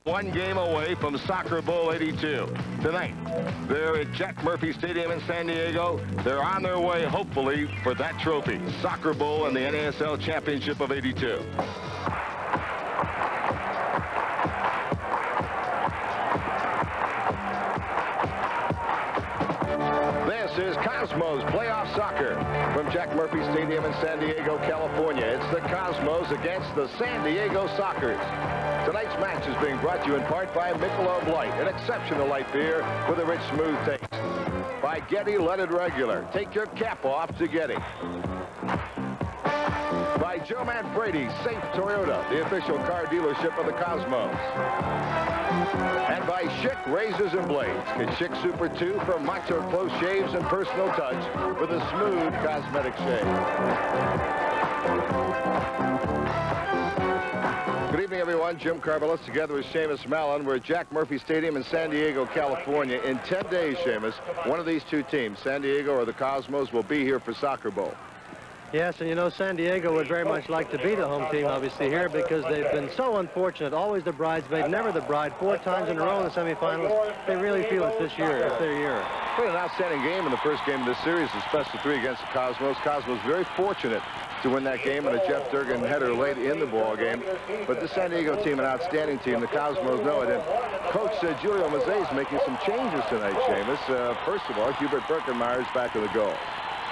One game away from Soccer Bowl 82. Tonight, they're at Jack Murphy Stadium in San Diego. They're on their way, hopefully, for that trophy, Soccer Bowl and the NASL Championship of 82. This is Cosmos Playoff Soccer from Jack Murphy Stadium in San Diego, California. It's the Cosmos against the San Diego Sockers. Tonight's match is being brought to you in part by Michelob Light, an exceptional light beer with a rich, smooth taste. By Getty, let it regular. Take your cap off to Getty. By Joe Manfredi, Safe Toyota, the official car dealership of the Cosmos. And by Schick Razors and Blades. Get Schick Super 2 for macho close shaves and personal touch with a smooth cosmetic shave. Good evening, everyone. Jim Carvelis together with Seamus Mallon. We're at Jack Murphy Stadium in San Diego, California. In 10 days, Seamus, one of these two teams, San Diego or the Cosmos, will be here for Soccer Bowl. Yes, and you know, San Diego would very much like to be the home team, obviously, here because they've been so unfortunate. Always the bridesmaid, never the bride. 4 times in a row in the semifinals. They really feel it's this year. It's their year. Played an outstanding game in the first game of this series. It's best of 3 against the Cosmos. Cosmos very fortunate to win that game, and a Jeff Durgan header late in the ball game. But the San Diego team, an outstanding team. The Cosmos know it. And Coach Julio Mazzei is making some changes tonight, Seamus. First of all, Hubert Birkenmeyer is back in the goal.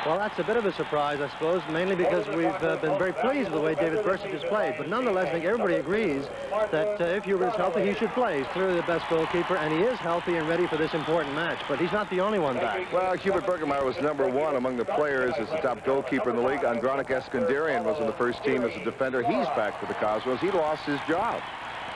Well, that's a bit of a surprise, I suppose, mainly because we've been very pleased with the way David Bursic has played. But nonetheless, I think everybody agrees that if Hubert is healthy, he should play. He's clearly the best goalkeeper, and he is healthy and ready for this important match. But he's not the only one back. Well, Hubert Birkenmeyer was #1 among the players as the top goalkeeper in the league. Andronik Eskandarian was in the first team as a defender. He's back for the Cosmos. He lost his job.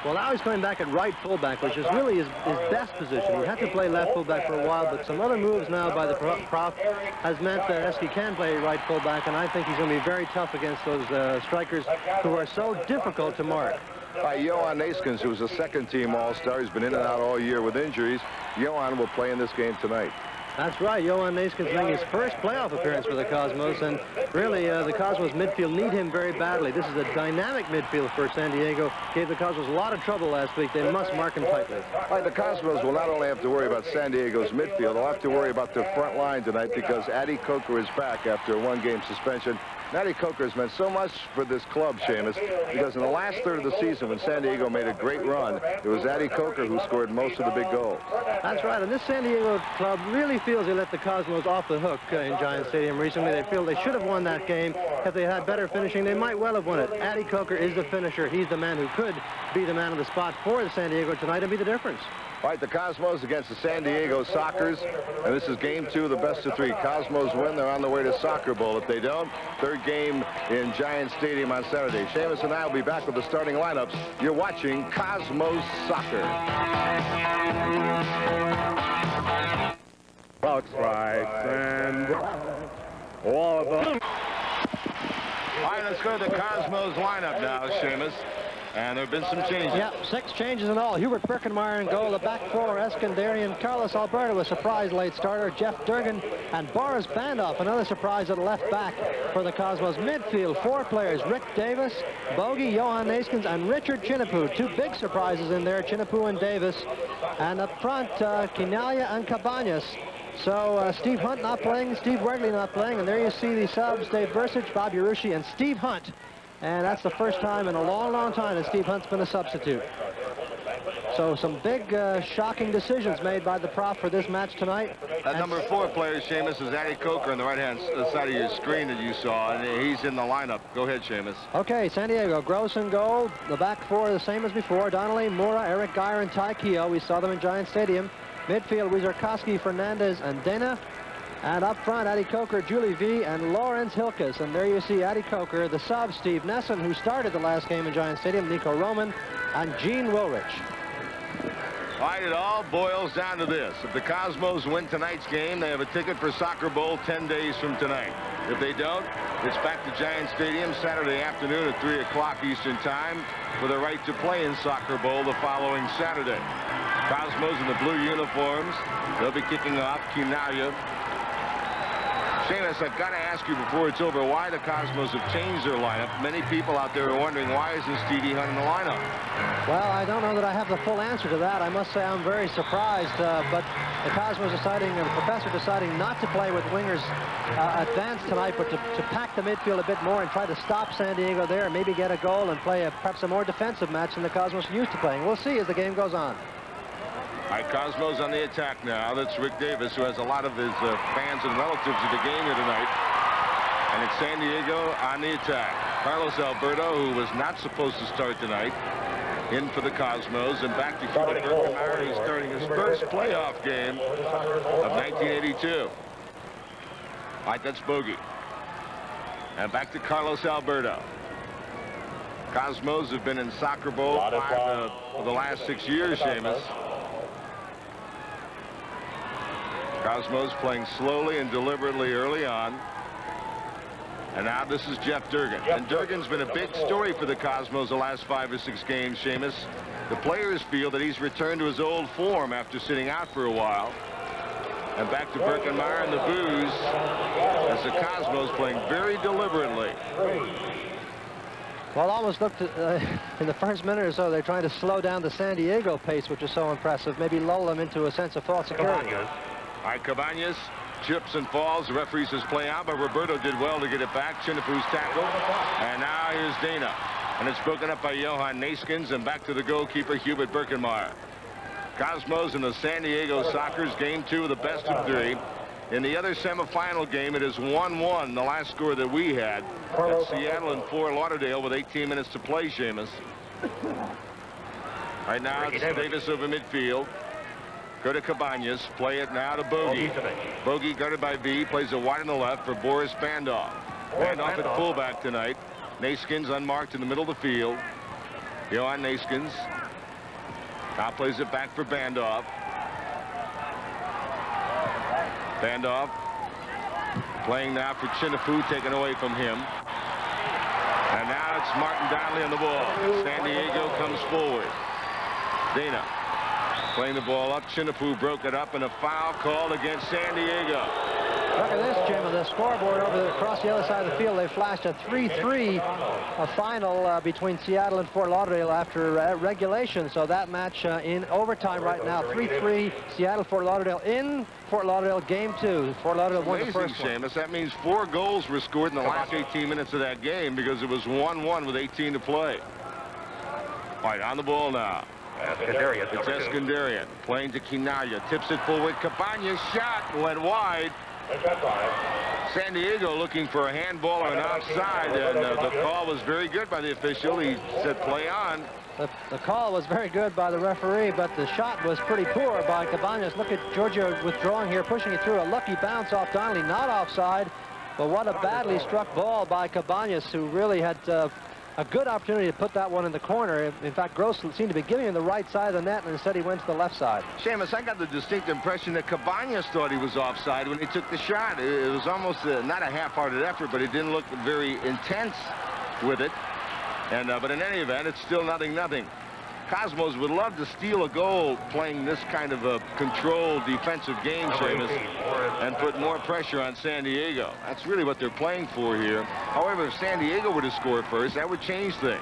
Well, now he's coming back at right fullback, which is really his best position. He had to play left fullback for a while, but some other moves now by the prof has meant that Eski can play right fullback, and I think he's going to be very tough against those strikers who are so difficult to mark. Johan Naskens, who was a second-team All-Star, he's been in and out all year with injuries. Johan will play in this game tonight. That's right. Johan Naskens making his first playoff appearance for the Cosmos, and really the Cosmos midfield need him very badly. This is a dynamic midfield for San Diego. Gave the Cosmos a lot of trouble last week. They must mark him tightly. All right, the Cosmos will not only have to worry about San Diego's midfield, they'll have to worry about their front line tonight because Adi Coker is back after a 1-game suspension. Adi Coker has meant so much for this club, Seamus, because in the last third of the season when San Diego made a great run, it was Adi Coker who scored most of the big goals. That's right, and this San Diego club really feels they let the Cosmos off the hook in Giant Stadium recently. They feel they should have won that game. If they had better finishing, they might well have won it. Adi Coker is the finisher. He's the man who could be the man on the spot for the San Diego tonight and be the difference. All right, the Cosmos against the San Diego Sockers, and this is game 2 of the best of 3. Cosmos win, they're on the way to Soccer Bowl. If they don't, third game in Giant Stadium on Saturday. Seamus and I will be back with the starting lineups. You're watching Cosmos Soccer. Box right and all of them. All right, let's go to the Cosmos lineup now, Seamus. And there have been some changes. Yeah, 6 changes in all. Hubert Birkenmeyer in goal. The back 4, Eskandarian, Carlos Alberto, a surprise late starter, Jeff Durgan, and Boris Bandoff, another surprise at left back for the Cosmos. Midfield, 4 players, Rick Davis, Bogey, Johan Naskens, and Richard Chinapu. 2 big surprises in there, Chinapu and Davis. And up front, Quinalla and Cabanas. So Steve Hunt not playing, Steve Wegley not playing, and there you see the subs, Dave Bursic, Bob Urushi, and Steve Hunt. And that's the first time in a long, long time that Steve Hunt's been a substitute. So some big, shocking decisions made by the prof for this match tonight. That number 4 player, Seamus, is Adi Coker on the right-hand side of your screen that you saw, and he's in the lineup. Go ahead, Seamus. Okay, San Diego, Gross in goal. The back 4 the same as before. Donnelly, Mura, Eric Geyer, and Ty Keogh. We saw them in Giant Stadium. Midfield, Wizarkowski, Fernandez, and Dana. And up front, Adi Coker, Julie V, and Lawrence Hilkes. And there you see Adi Coker, the sub, Steve Nesson, who started the last game in Giant Stadium, Nico Roman, and Gene Wilrich. All right, it all boils down to this. If the Cosmos win tonight's game, they have a ticket for Soccer Bowl 10 days from tonight. If they don't, it's back to Giant Stadium Saturday afternoon at 3 o'clock Eastern Time for the right to play in Soccer Bowl the following Saturday. Cosmos in the blue uniforms. They'll be kicking off. Quinalla, Seamus, I've got to ask you before it's over why the Cosmos have changed their lineup. Many people out there are wondering why isn't Stevie Hunt in the lineup? Well, I don't know that I have the full answer to that. I must say I'm very surprised, but the Cosmos deciding, and the professor deciding not to play with wingers advanced tonight, but to pack the midfield a bit more and try to stop San Diego there and maybe get a goal and play perhaps a more defensive match than the Cosmos are used to playing. We'll see as the game goes on. All right, Cosmos on the attack now. That's Rick Davis, who has a lot of his fans and relatives at the game here tonight. And it's San Diego on the attack. Carlos Alberto, who was not supposed to start tonight, in for the Cosmos. And back to Hubert Berkemeier, who's starting his first playoff game of 1982. All right, that's Bogey. And back to Carlos Alberto. Cosmos have been in Soccer Bowl for the last 6 years, Seamus. Cosmos playing slowly and deliberately early on. And now this is Jeff Durgan. And Durgan's been a big story for the Cosmos the last 5 or 6 games, Seamus. The players feel that he's returned to his old form after sitting out for a while. And back to Berkemeier and the booze as the Cosmos playing very deliberately. Well, it almost looked in the first minute or so they're trying to slow down the San Diego pace, which is so impressive. Maybe lull them into a sense of false security. All right, Cabañas trips and falls. The referee says play out, but Roberto did well to get it back. Chinifu's tackled. And now here's Dana. And it's broken up by Johan Naskins, and back to the goalkeeper, Hubert Berkemeier. Cosmos and the San Diego Sockers, game 2 of the best of 3. In the other semifinal game, it is 1-1, the last score that we had. At Seattle and Fort Lauderdale with 18 minutes to play, Seamus. Right now, it's Davis over midfield. Go to Cabañas. Play it now to Bogey. Bogey guarded by V. Plays it wide on the left for Boris Bandov. Bandov at fullback tonight. Naskins unmarked in the middle of the field. Johan Naskins. Now plays it back for Bandov. Bandov playing now for Chinifu, taken away from him. And now it's Martin Donnelly on the ball. San Diego comes forward. Dana playing the ball up. Chinifu broke it up, and a foul called against San Diego. Look at this, Jim, on the scoreboard over there across the other side of the field. They flashed a 3-3 final between Seattle and Fort Lauderdale after regulation. So that match in overtime right now, 3-3, Seattle, Fort Lauderdale in Fort Lauderdale, game 2. Fort Lauderdale won the first one. Seamus. That means 4 goals were scored in the last 18 minutes of that game because it was 1-1 with 18 to play. All right, on the ball now. It's Eskandarian playing to Quinaya. Tips it forward. Cabañas shot went wide. San Diego looking for a handball or an offside, and the call was very good by the official. He said play on. The call was very good by the referee, but the shot was pretty poor by Cabañas. Look at Giorgio withdrawing here, pushing it through. A lucky bounce off Donnelly, not offside, but what a badly struck ball by Cabañas, who really had a good opportunity to put that one in the corner. In fact, Gross seemed to be giving him the right side of the net, and instead he went to the left side. Seamus, I got the distinct impression that Cabañas thought he was offside when he took the shot. It was almost not a half-hearted effort, but he didn't look very intense with it. And but in any event, it's still 0-0. Cosmos would love to steal a goal playing this kind of a controlled defensive game, Seamus, and put more pressure on San Diego. That's really what they're playing for here. However, if San Diego were to score first, that would change things.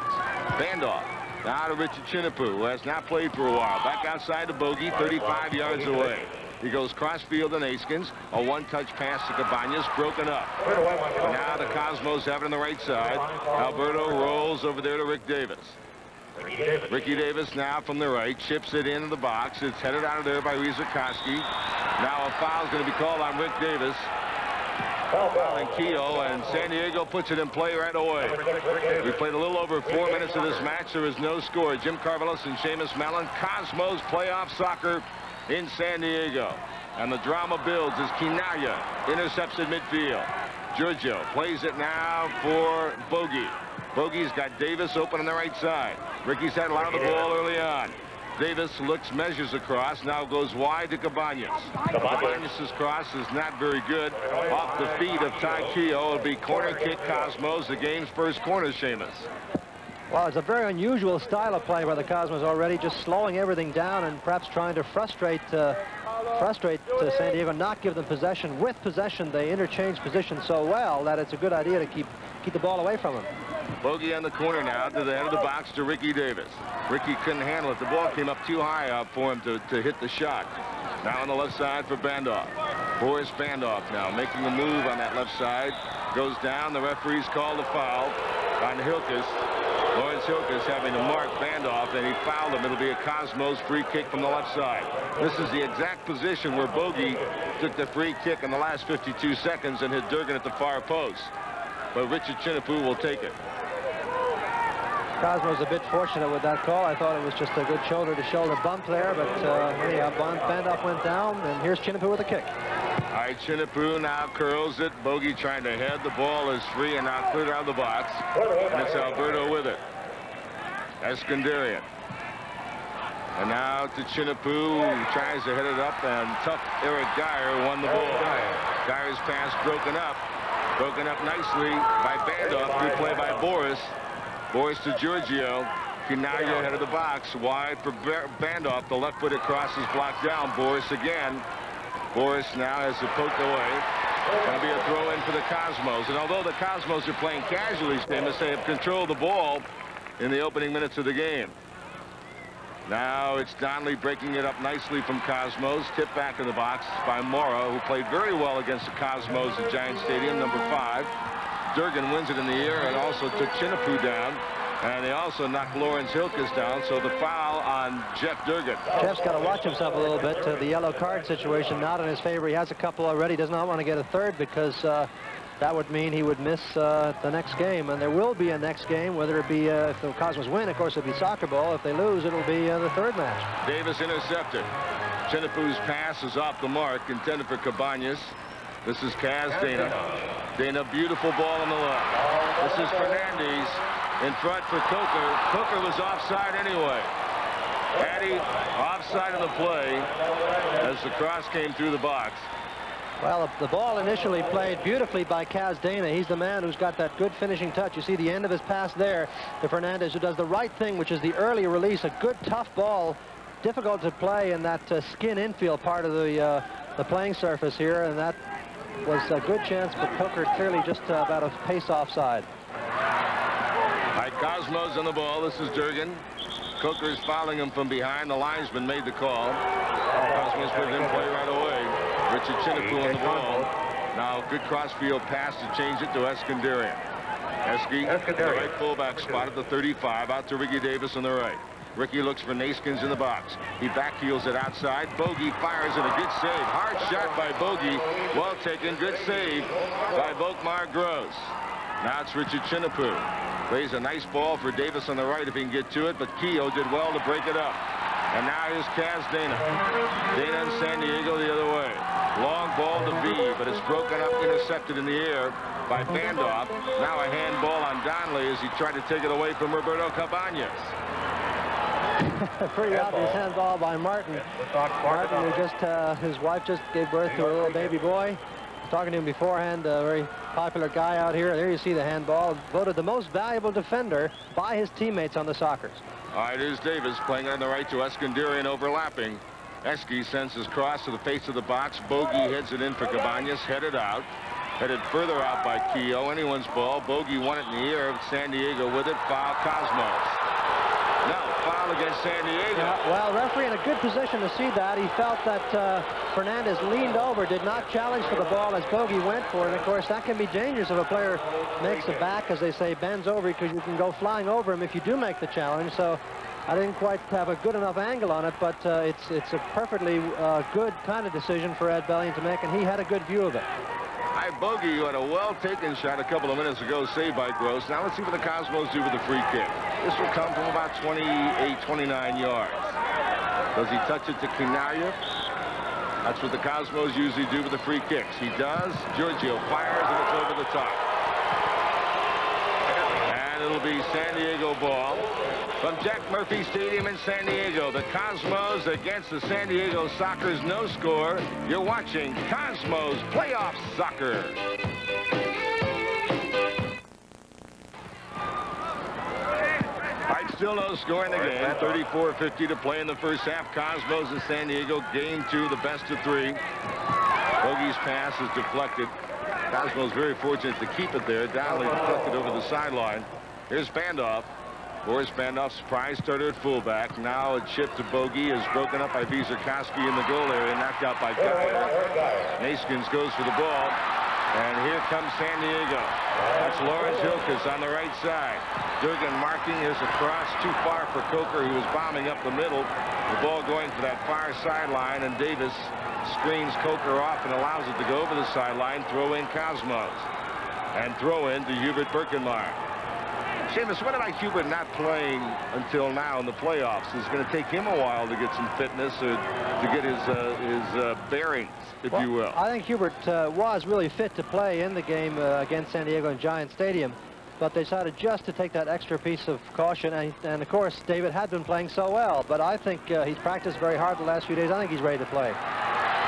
Bandov now to Richard Chinifu, who has not played for a while. Back outside the bogey, 35 yards away. He goes cross-field to Naskins. A one-touch pass to Cabañas, broken up. And now the Cosmos have it on the right side. Alberto rolls over there to Rick Davis. Ricky Davis now from the right, chips it into the box. It's headed out of there by Rizikowski. Now a foul's going to be called on Rick Davis. Fouling Keogh, and San Diego puts it in play right away. We played a little over 4 minutes of this match. There is no score. Jim Carvelis and Seamus Mellon. Cosmos playoff soccer in San Diego. And the drama builds as Quinaya intercepts at midfield. Giorgio plays it now for Bogey. Bogey's got Davis open on the right side. Ricky's had a lot of the ball early on. Davis looks, measures across, now goes wide to Cabañas. Cabañas' cross is not very good. Off the feet of Ty Keogh. It'll be corner kick Cosmos, the game's first corner, Seamus. Well, it's a very unusual style of play by the Cosmos already, just slowing everything down and perhaps trying to frustrate frustrate San Diego, not give them possession. With possession, they interchange positions so well that it's a good idea to keep the ball away from them. Bogey on the corner now to the head of the box to Ricky Davis. Ricky couldn't handle it. The ball came up too high up for him to hit the shot. Now on the left side for Bandoff. Boris Bandoff now making a move on that left side. Goes down. The referee's called a foul on Hilkes. Lawrence Hilkes having to mark Bandoff, and he fouled him. It'll be a Cosmos free kick from the left side. This is the exact position where Bogey took the free kick in the last 52 seconds and hit Durgan at the far post. But Richard Chinapoo will take it. Cosmo's a bit fortunate with that call. I thought it was just a good shoulder-to-shoulder bump there, but anyhow, Bandoff went down, and here's Chinapoo with a kick. All right, Chinapoo now curls it. Bogey trying to head. The ball is free and now cleared out of the box. And it's Alberto with it. Eskandarian. And now to Chinapoo, who tries to head it up, and tough Eric Geyer won the ball. Geyer's pass broken up. Broken up nicely by Bandoff. Good play by Boris. Boris to Giorgio. Kinaya head of the box. Wide for Bandoff. The left-footed cross is blocked down. Boris again. Boris now has to poke away. Going to be a throw-in for the Cosmos. And although the Cosmos are playing casually, Stamos, they have controlled the ball in the opening minutes of the game. Now it's Donnelly breaking it up nicely from Cosmos. Tipped back in the box by Morrow, who played very well against the Cosmos at Giant Stadium, number 5. Durgan wins it in the air and also took Chinapoo down. And they also knocked Lawrence Hilkes down, so the foul on Jeff Durgan. Jeff's got to watch himself a little bit. The yellow card situation not in his favor. He has a couple already. Does not want to get a third because that would mean he would miss the next game. And there will be a next game, whether it be if the Cosmos win, of course, it'll be soccer ball. If they lose, it'll be the third match. Davis intercepted. Chinapoo's pass is off the mark, intended for Cabanas. This is Kaz Dana. Dana, beautiful ball on the left. This is Fernandez. In front for Coker. Coker was offside anyway. Addy offside of the play as the cross came through the box. Well, the ball initially played beautifully by Kaz Dana. He's the man who's got that good finishing touch. You see the end of his pass there to Fernandez, who does the right thing, which is the early release. A good, tough ball. Difficult to play in that skin infield part of the playing surface here, and that was a good chance, but Coker clearly just about a pace offside. Cosmos on the ball. This is Durgan. Coker is fouling him from behind. The linesman made the call. Cosmos put it in play right away. Richard Chinapoo on the ball. Now good crossfield pass to change it to Eskandarian. Eski, the right fullback spot at the 35. Out to Ricky Davis on the right. Ricky looks for Naskins in the box. He backheels it outside. Bogey fires it. A good save. Hard shot by Bogey. Well taken. Good save by Volkmar Gross. Now it's Richard Chinapoo. Plays a nice ball for Davis on the right if he can get to it, but Keogh did well to break it up. And now here's Kaz Dana. Dana and San Diego the other way. Long ball to V, but it's broken up, intercepted in the air by Bandoff. Now a handball on Donnelly as he tried to take it away from Roberto Cabanas. Pretty obvious handball by Martin. Martin, who just, his wife just gave birth to a little baby boy. Talking to him beforehand, a very popular guy out here. There you see the handball. Voted the most valuable defender by his teammates on the Sockers. All right, here's Davis playing on the right to Eskandarian, overlapping. Eski sends his cross to the face of the box. Bogey heads it in for Cabanas, headed out. Headed further out by Keogh. Anyone's ball. Bogey won it in the air. San Diego with it. Foul Cosmos. No, foul against San Diego. Well, referee in a good position to see that. He felt that Fernandez leaned over, did not challenge for the ball as Bogey went for it. And of course, that can be dangerous if a player makes a back, as they say, bends over, because you can go flying over him if you do make the challenge. So I didn't quite have a good enough angle on it, but it's a perfectly good kind of decision for Ed Bellion to make, and he had a good view of it. High Bogey, who had a well-taken shot a couple of minutes ago, saved by Gross. Now let's see what the Cosmos do with the free kick. This will come from about 28, 29 yards. Does he touch it to Kinaya? That's what the Cosmos usually do with the free kicks. He does. Giorgio fires, and it's over the top. And it'll be San Diego ball. From Jack Murphy Stadium in San Diego, the Cosmos against the San Diego Sockers, no score. You're watching Cosmos Playoff Soccer. Right Still no score in the game. 34-50 to play in the first half. Cosmos and San Diego, game 2, the best of 3. Bogey's pass is deflected. Cosmos very fortunate to keep it there. Donnelly deflected over the sideline. Here's Bandoff. Boris Bandoff, surprise starter at fullback. Now a chip to Bogey is broken up by Vizerkowski in the goal area, knocked out by Geyer. Naskins goes for the ball. And here comes San Diego. That's Lawrence Hilkes on the right side. Durgan marking. Here's a cross too far for Coker, who was bombing up the middle. The ball going for that far sideline, and Davis screens Coker off and allows it to go over the sideline. Throw in Cosmos. And throw in to Hubert Birkenmeyer. Seamus, what about Hubert not playing until now in the playoffs? It's going to take him a while to get some fitness or to get his bearings, if you will. I think Hubert was really fit to play in the game against San Diego in Giant Stadium, but they decided just to take that extra piece of caution. And of course, David had been playing so well, but I think he's practiced very hard the last few days. I think he's ready to play.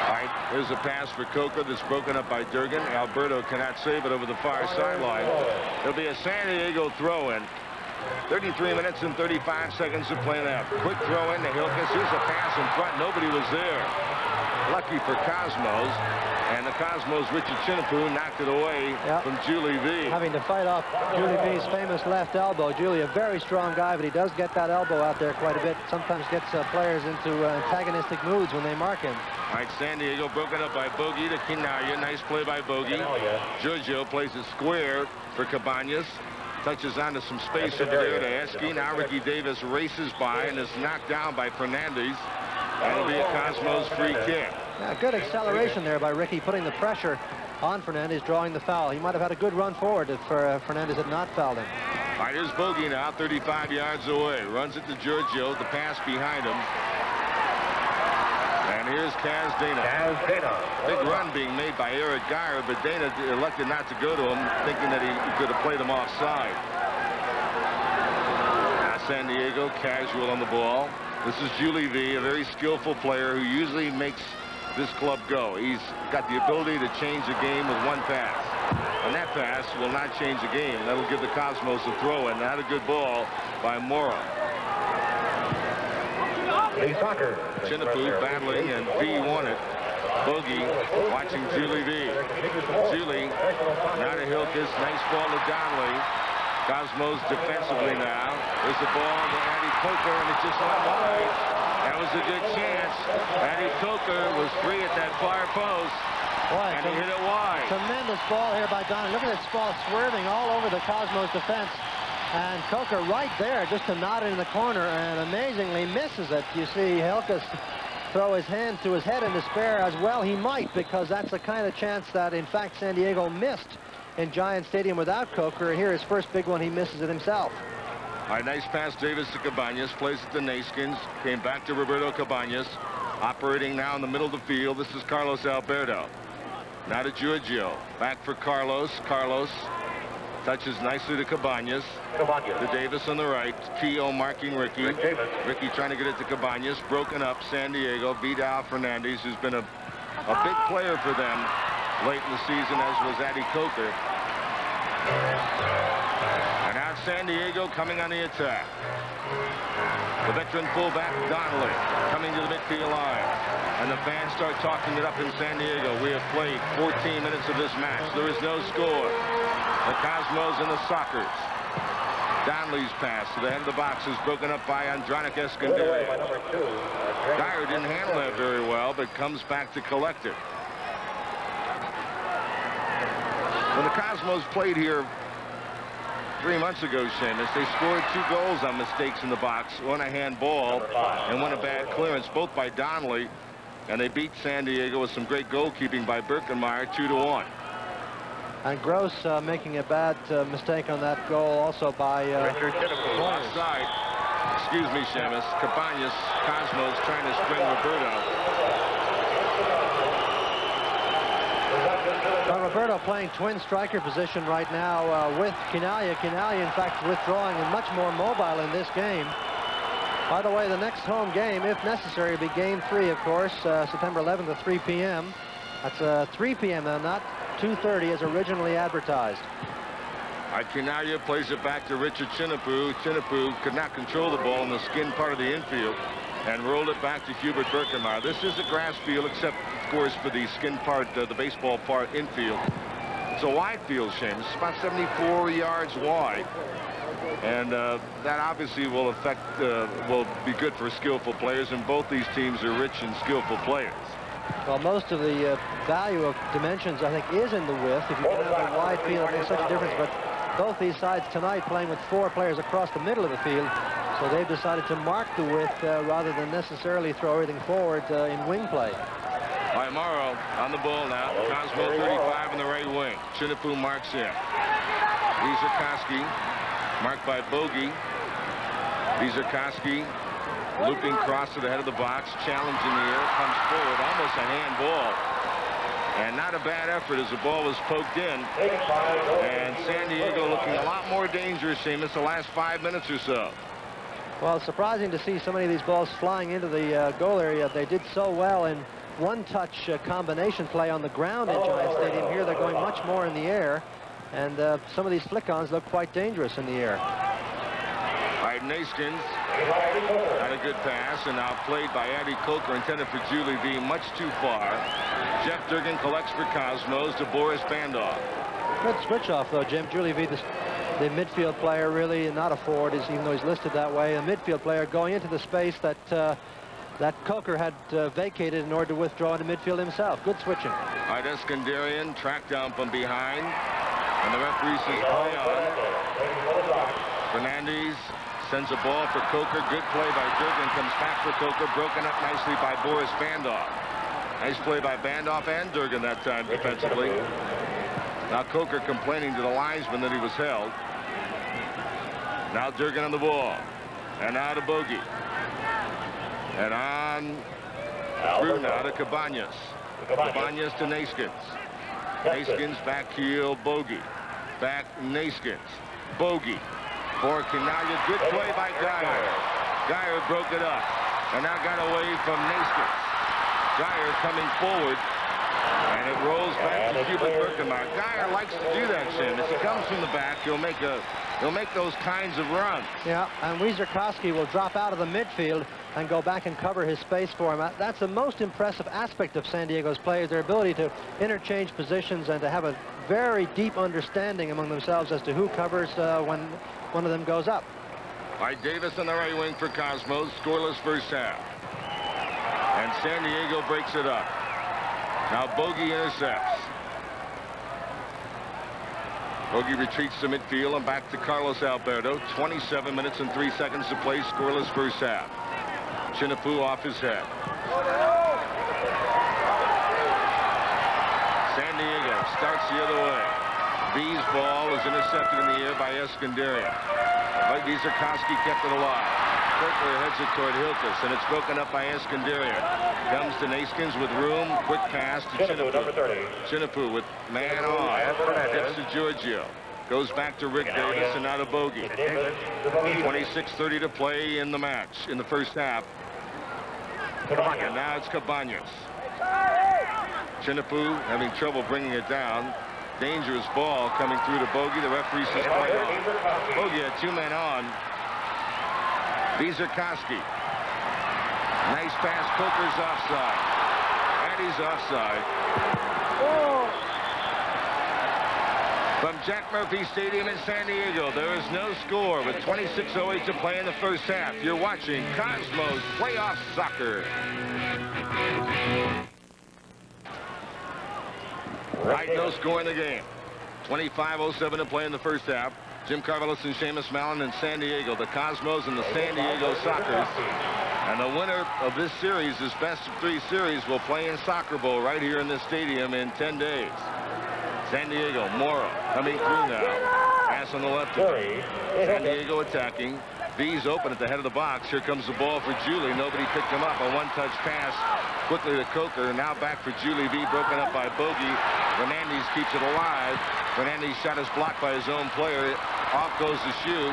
All right, there's a pass for Coker that's broken up by Durgan. Alberto cannot save it over the far sideline. There'll be a San Diego throw-in. 33 minutes and 35 seconds to play left. Quick throw in to Hilkes. Here's a pass in front. Nobody was there. Lucky for Cosmos. And the Cosmos, Richard Chinapoo, knocked it away from Julie V. Having to fight off Julie V's famous left elbow. Julie, a very strong guy, but he does get that elbow out there quite a bit. Sometimes gets players into antagonistic moods when they mark him. All right, San Diego broken up by Bogey to Kinaya. Nice play by Bogey. Giorgio plays it square for Cabanas. Touches onto some space over there to Esky. Now Ricky Davis races by and is knocked down by Fernandez. And it'll be a Cosmos free kick. Yeah, good acceleration there by Ricky, putting the pressure on Fernandez, drawing the foul. He might have had a good run forward if Fernandez had not fouled him. All right, here's Bogey now, 35 yards away. Runs it to Giorgio, the pass behind him. And here's Kaz Dana. Big run being made by Eric Geyer, but Dana elected not to go to him, thinking that he could have played him offside. Now San Diego casual on the ball. This is Julie V, a very skillful player who usually makes this club go. He's got the ability to change the game with one pass. And that pass will not change the game. That'll give the Cosmos a throw, and not a good ball by Mora. Chinapoo battling, and V won it. Bogey watching Julie V. Julie, now to Hilkes. Nice ball to Donnelly. Cosmos defensively now. There's the ball to Andy Coker, and it's just not wide. That was a good chance. Andy Coker was free at that far post. Boy, and he hit it wide. Tremendous ball here by Donnelly. Look at this ball swerving all over the Cosmos defense. And Coker right there just to nod it in the corner, and amazingly misses it. You see Hilkes throw his hand to his head in despair, as well he might, because that's the kind of chance that, in fact, San Diego missed in Giant Stadium without Coker. Here, his first big one, he misses it himself. All right, nice pass, Davis to Cabanas. Plays it to Naskins. Came back to Roberto Cabanas. Operating now in the middle of the field. This is Carlos Alberto. Now to Giorgio. Back for Carlos. Carlos touches nicely to Cabanas. To Davis on the right. Keogh marking Ricky. Ricky trying to get it to Cabanas. Broken up. San Diego. Vidal Fernandez, who's been a big player for them late in the season, as was Addy Coker. And now San Diego coming on the attack. The veteran fullback Donnelly coming to the midfield line. And the fans start talking it up in San Diego. We have played 14 minutes of this match. There is no score. The Cosmos and the Sockers. Donnelly's pass to the head of the box is broken up by Andronic Escondero. Geyer didn't handle that very well, but comes back to collect it. When the Cosmos played here 3 months ago, Seamus, they scored 2 goals on mistakes in the box, one a handball and one a bad clearance, both by Donnelly, and they beat San Diego with some great goalkeeping by Birkenmeyer, 2-1. And Gross making a bad mistake on that goal, also by offside. Excuse me, Seamus. Cabanas, Cosmos trying to string Roberto. Roberto playing twin striker position right now with Kinaya. Kinaya, in fact, withdrawing and much more mobile in this game. By the way, the next home game, if necessary, will be game 3, of course, September 11th at 3 p.m. That's 3 p.m. now, not 2:30 as originally advertised. Quinaya plays it back to Richard Chinapoo. Chinapoo could not control the ball in the skin part of the infield and rolled it back to Hubert Birkenmeyer. This is a grass field, except, of course, for the skin part, the baseball part infield. It's a wide field, Seamus. It's about 74 yards wide. And that obviously will will be good for skillful players, and both these teams are rich in skillful players. Well, most of the value of dimensions, I think, is in the width. If you can have a wide field, it makes such a difference. But both these sides tonight playing with 4 players across the middle of the field, so they've decided to mark the width rather than necessarily throw everything forward in wing play. All right, Morrow on the ball now. Cosmo 35 in the right wing. Chinapoo marks in. Wieserkowski marked by Bogey. Wieserkowski looping cross to the head of the box, challenge in the air, comes forward, almost a handball. And not a bad effort as the ball was poked in. And San Diego looking a lot more dangerous, Seamus, the last 5 minutes or so. Well, it's surprising to see so many of these balls flying into the goal area. They did so well in one-touch combination play on the ground in Giant Stadium. Here they're going much more in the air. And some of these flick-ons look quite dangerous in the air. All right, Naskins had a good pass, and now played by Andy Coker, intended for Julie V, much too far. Jeff Durgan collects for Cosmos to Boris Bandoff. Good switch off, though, Jim. Julie V, the midfield player, really not a forward, even though he's listed that way. A midfield player going into the space that that Coker had vacated in order to withdraw into midfield himself. Good switching. All right, Eskandarian tracked down from behind, and the referee says play on. Fernandez sends a ball for Coker. Good play by Durgan. Comes back for Coker. Broken up nicely by Boris Bandoff. Nice play by Bandoff and Durgan that time defensively. Now Coker complaining to the linesman that he was held. Now Durgan on the ball. And now to Bogey. And on through now to Cabañas. Cabañas to Naskins. Naskins back heel Bogey. Back Naskins. Bogey. For Quinaya, good play by Geyer. Geyer broke it up and now got away from Naskins. Geyer coming forward, and it rolls back to Hubert Birkenmeyer. Geyer likes to do that, Sam. As he comes from the back, he'll make those kinds of runs. Yeah, and Wieserkowski will drop out of the midfield and go back and cover his space for him. That's the most impressive aspect of San Diego's play, is their ability to interchange positions and to have a very deep understanding among themselves as to who covers when one of them goes up. All right, Davis on the right wing for Cosmos. Scoreless first half. And San Diego breaks it up. Now Bogey intercepts. Bogey retreats to midfield and back to Carlos Alberto. 27 minutes and 3 seconds to play. Scoreless first half. Chinapoo off his head. San Diego starts the other way. V's ball is intercepted in the air by Eskandarian. But Wieserkowski kept it alive. Berkeley heads it toward Hilkus, and it's broken up by Eskandarian. Comes to Naskins with room. Quick pass to Chinapoo. Chinapoo with man on. Gets to Giorgio. Goes back to Rick Davis and now to Bogey. 26:30 to play in the match, in the first half. And now it's Cabañas. Chinapoo having trouble bringing it down. Dangerous ball coming through to Bogey. The referee says play on. Bogey had 2 men on. Wieserkowski. Nice pass. Coker's offside. And he's offside. From Jack Murphy Stadium in San Diego, there is no score with 26:08 to play in the first half. You're watching Cosmos Playoff Soccer. Right, no score in the game. 25:07 to play in the first half. Jim Carvelis and Seamus Mallon in San Diego, the Cosmos and the San Diego Sockers. And the winner of this series, this best-of-3 series, will play in Soccer Bowl right here in this stadium in 10 days. San Diego, Morrow coming through now. Pass on the left. San Diego attacking. V's open at the head of the box. Here comes the ball for Julie. Nobody picked him up. A one-touch pass quickly to Coker. Now back for Julie V. Broken up by Bogey. Fernandez keeps it alive. Fernandez shot is blocked by his own player. Off goes the shoe.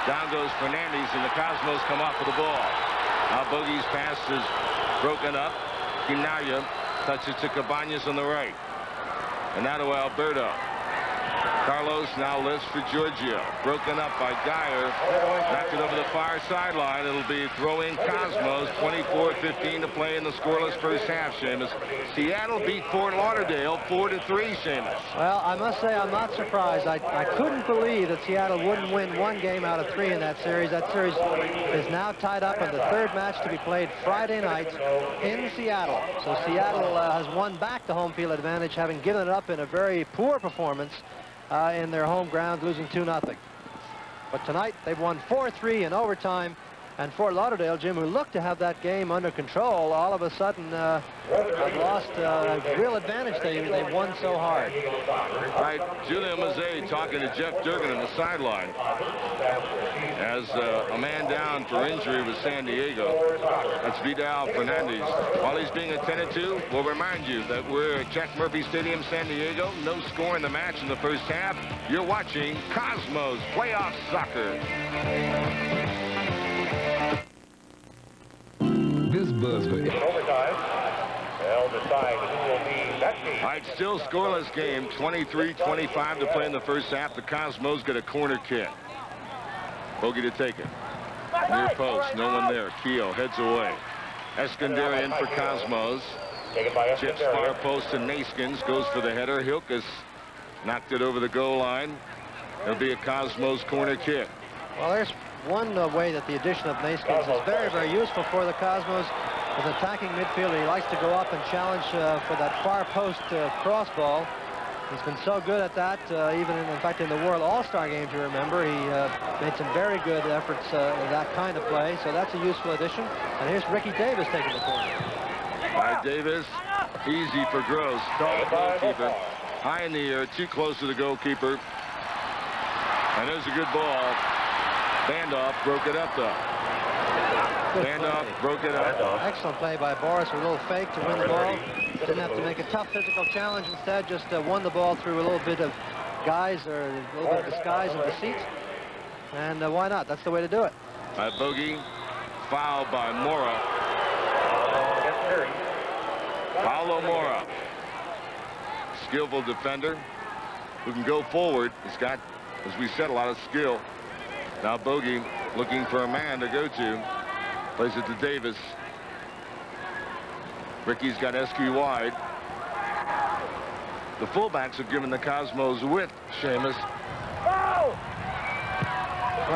Down goes Fernandez, and the Cosmos come off with the ball. Now Bogey's pass is broken up. Quinaya touches to Cabañas on the right. And now to Alberto. Carlos now lifts for Giorgio. Broken up by Geyer. Knocked it over the far sideline. It'll be throwing Cosmos. 24-15 to play in the scoreless first half, Seamus. Seattle beat Fort Lauderdale 4-3, Seamus. Well, I must say I'm not surprised. I couldn't believe that Seattle wouldn't win one game out of 3 in that series. That series is now tied up in the 3rd match to be played Friday night in Seattle. So Seattle has won back the home field advantage, having given it up in a very poor performance in their home ground, losing 2-0. But tonight they've won 4-3 in overtime, and Fort Lauderdale, Jim, who looked to have that game under control, all of a sudden have lost a real advantage. They won so hard. Right, Julio Mazzei talking to Jeff Durgan on the sideline as a man down for injury with San Diego. That's Vidal Fernandez. While he's being attended to, we'll remind you that we're at Jack Murphy Stadium, San Diego. No score in the match in the first half. You're watching Cosmos Playoff Soccer. This buzz for overtime. They'll decide who will be that game. All right, still scoreless game. 23-25 to play in the first half. The Cosmos get a corner kick. Bogey to take it. Near post, no one there. Keogh heads away. Eskandarian for Cosmos. Chips far post to Naskins. Goes for the header. Hilkus knocked it over the goal line. It'll be a Cosmos corner kick. Well, there's one way that the addition of Naskins is very, very useful for the Cosmos. As an attacking midfielder, he likes to go up and challenge for that far post cross ball. He's been so good at that, even in fact, in the World All-Star games, you remember, he made some very good efforts in that kind of play. So that's a useful addition. And here's Ricky Davis taking the corner. By Davis, easy for Gross. Tall goalkeeper. High in the air, too close to the goalkeeper. And there's a good ball. Bandoff broke it up, though. Bandoff broke it up. Excellent play by Boris, a little fake to win the ball. Didn't have to make a tough physical challenge. Instead, just won the ball through a little bit of guise, or a little bit of disguise and deceit. And why not? That's the way to do it. Bogey, foul by Mora. Paulo Mora. Skillful defender who can go forward. He's got, as we said, a lot of skill. Now Bogey looking for a man to go to. Plays it to Davis. Ricky's got Esky wide. The fullbacks have given the Cosmos width, Seamus. Well,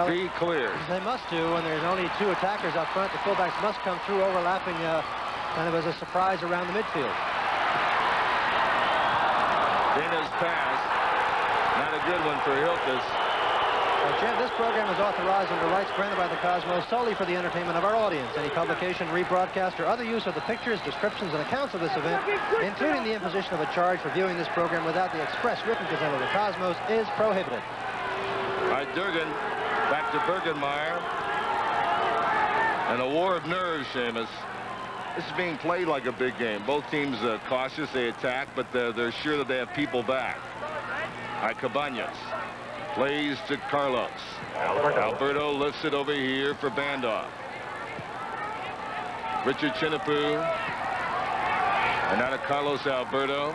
Be clear. They must do when there's only 2 attackers up front. The fullbacks must come through, overlapping kind of as a surprise around the midfield. Dana's pass. Not a good one for Hilkus. Jim, this program is authorized under rights granted by the Cosmos solely for the entertainment of our audience. Any publication, rebroadcast, or other use of the pictures, descriptions, and accounts of this event, including the imposition of a charge for viewing this program without the express written consent of the Cosmos, is prohibited. All right, Durgan back to Bergenmeyer. And a war of nerves, Seamus. This is being played like a big game. Both teams are cautious. They attack, but they're sure that they have people back. All right, Cabañas. Plays to Carlos. Alberto lifts it over here for Bandoff. Richard Chinapu. And now to Carlos Alberto.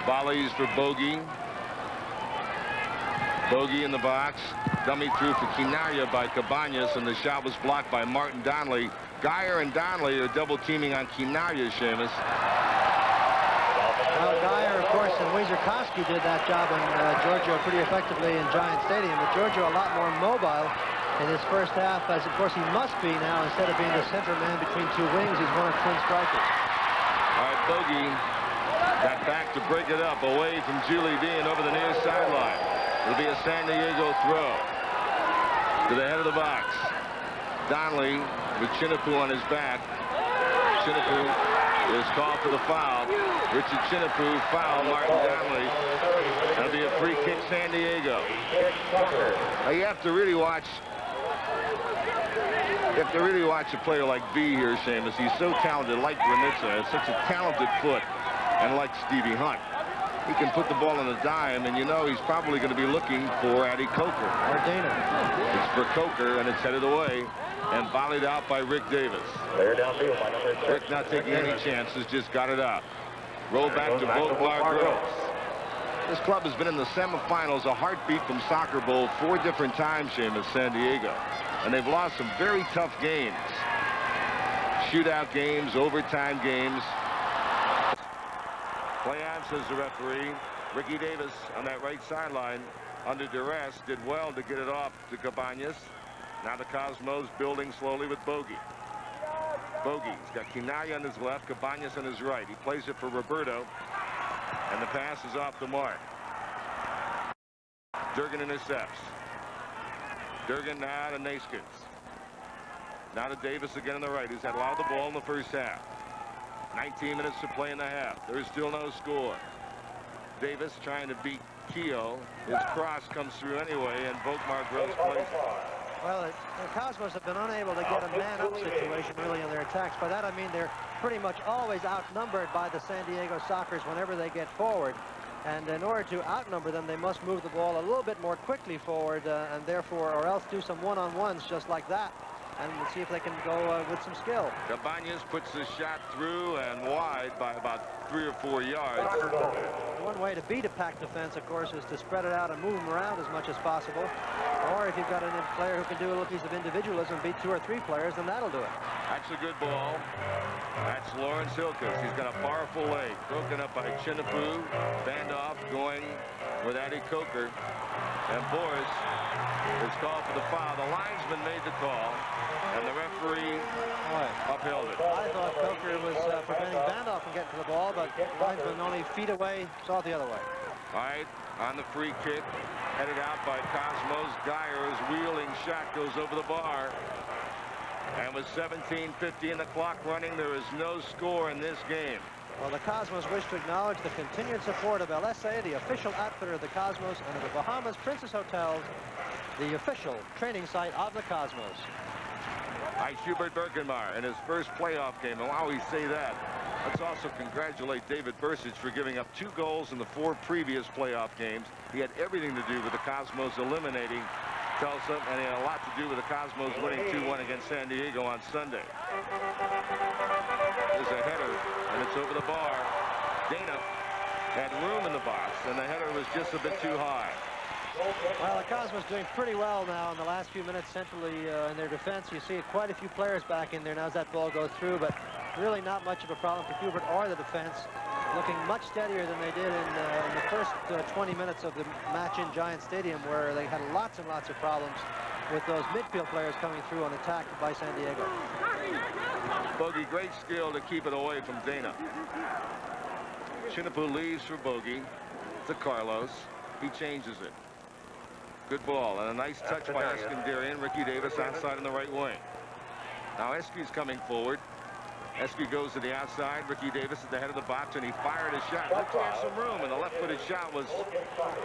Volleys for Bogey. Bogey in the box. Dummy through for Quinaya by Cabañas, and the shot was blocked by Martin Donnelly. Geyer and Donnelly are double teaming on Quinaya, Seamus. Well, Geyer, of course, and Wieserkowski did that job on Giorgio pretty effectively in Giant Stadium, but Giorgio a lot more mobile in his first half, as of course he must be now. Instead of being the center man between 2 wings, he's one of twin strikers. All right, Bogey got back to break it up away from Julie D and over the near sideline. It'll be a San Diego throw to the head of the box. Donnelly with Chinapu on his back. Chinapu is called for the foul. Richard Chinapu foul Martin Donnelly. That'll be a free kick, San Diego. Now you have to really watch. You have to really watch a player like B here, Seamus. He's so talented, like Granitza, has such a talented foot, and like Stevie Hunt. He can put the ball on a dime, and you know he's probably going to be looking for Addy Coker. Or Dana. It's for Coker, and it's headed away and volleyed out by Rick Davis. They're downfield by number 6. Rick not taking any chances, just got it out. Roll back to Volkmar Gross. This club has been in the semifinals, a heartbeat from Soccer Bowl, 4 different times, Seamus, San Diego. And they've lost some very tough games. Shootout games, overtime games. Play on, says the referee. Ricky Davis on that right sideline under duress did well to get it off to Cabañas. Now the Cosmos building slowly with Bogey. Bogey's got Quinaya on his left, Cabañas on his right. He plays it for Roberto, and the pass is off the mark. Durgan intercepts. Durgan now to Naskins. Now to Davis again on the right, who's had a lot of the ball in the first half. 19 minutes to play in the half. There's still no score. Davis trying to beat Keogh. His cross comes through anyway, and Volkmar Gross plays it. Well, the Cosmos have been unable to get a man-up situation really in their attacks. By that I mean they're pretty much always outnumbered by the San Diego Sockers whenever they get forward. And in order to outnumber them, they must move the ball a little bit more quickly forward, and therefore, or else do some one-on-ones just like that, and we'll see if they can go with some skill. Cabañas puts the shot through and wide by about 3 or 4 yards. One way to beat a packed defense, of course, is to spread it out and move them around as much as possible. Or if you've got a player who can do a little piece of individualism, beat 2 or 3 players, then that'll do it. That's a good ball. That's Lawrence Hilkus. He's got a powerful leg. Broken up by Chinapu. Bandoff going with Eddie Coker. And Boris is called for the foul. The linesman made the call, and the referee upheld it. I thought Coker was preventing Bandoff from getting to the ball, but the linesman only feet away saw it the other way. All right, on the free kick, headed out by Cosmos. Geyer's wheeling shot goes over the bar. And with 17:50 in the clock running, there is no score in this game. Well, the Cosmos wish to acknowledge the continued support of LSA, the official outfitter of the Cosmos, and of the Bahamas Princess Hotels, the official training site of the Cosmos. Hi, Hubert Birkenmar in his first playoff game. And while we say that, let's also congratulate David Bursich for giving up 2 goals in the 4 previous playoff games. He had everything to do with the Cosmos eliminating Tulsa, and he had a lot to do with the Cosmos winning 2-1 against San Diego on Sunday. There's a header, and it's over the bar. Dana had room in the box, and the header was just a bit too high. Well, the Cosmos doing pretty well now in the last few minutes centrally in their defense. You see quite a few players back in there now as that ball goes through, but really not much of a problem for Hubert or the defense. Looking much steadier than they did in the first 20 minutes of the match in Giant Stadium, where they had lots and lots of problems with those midfield players coming through on attack by San Diego. Bogey, great skill to keep it away from Dana. Chinapu leaves for Bogey to Carlos. He changes it. Good ball, and a nice touch by Eskandarian. Ricky Davis outside on the right wing. Now Eske's coming forward. Eske goes to the outside. Ricky Davis at the head of the box, and he fired a shot. Looked to have some room, and the left-footed shot was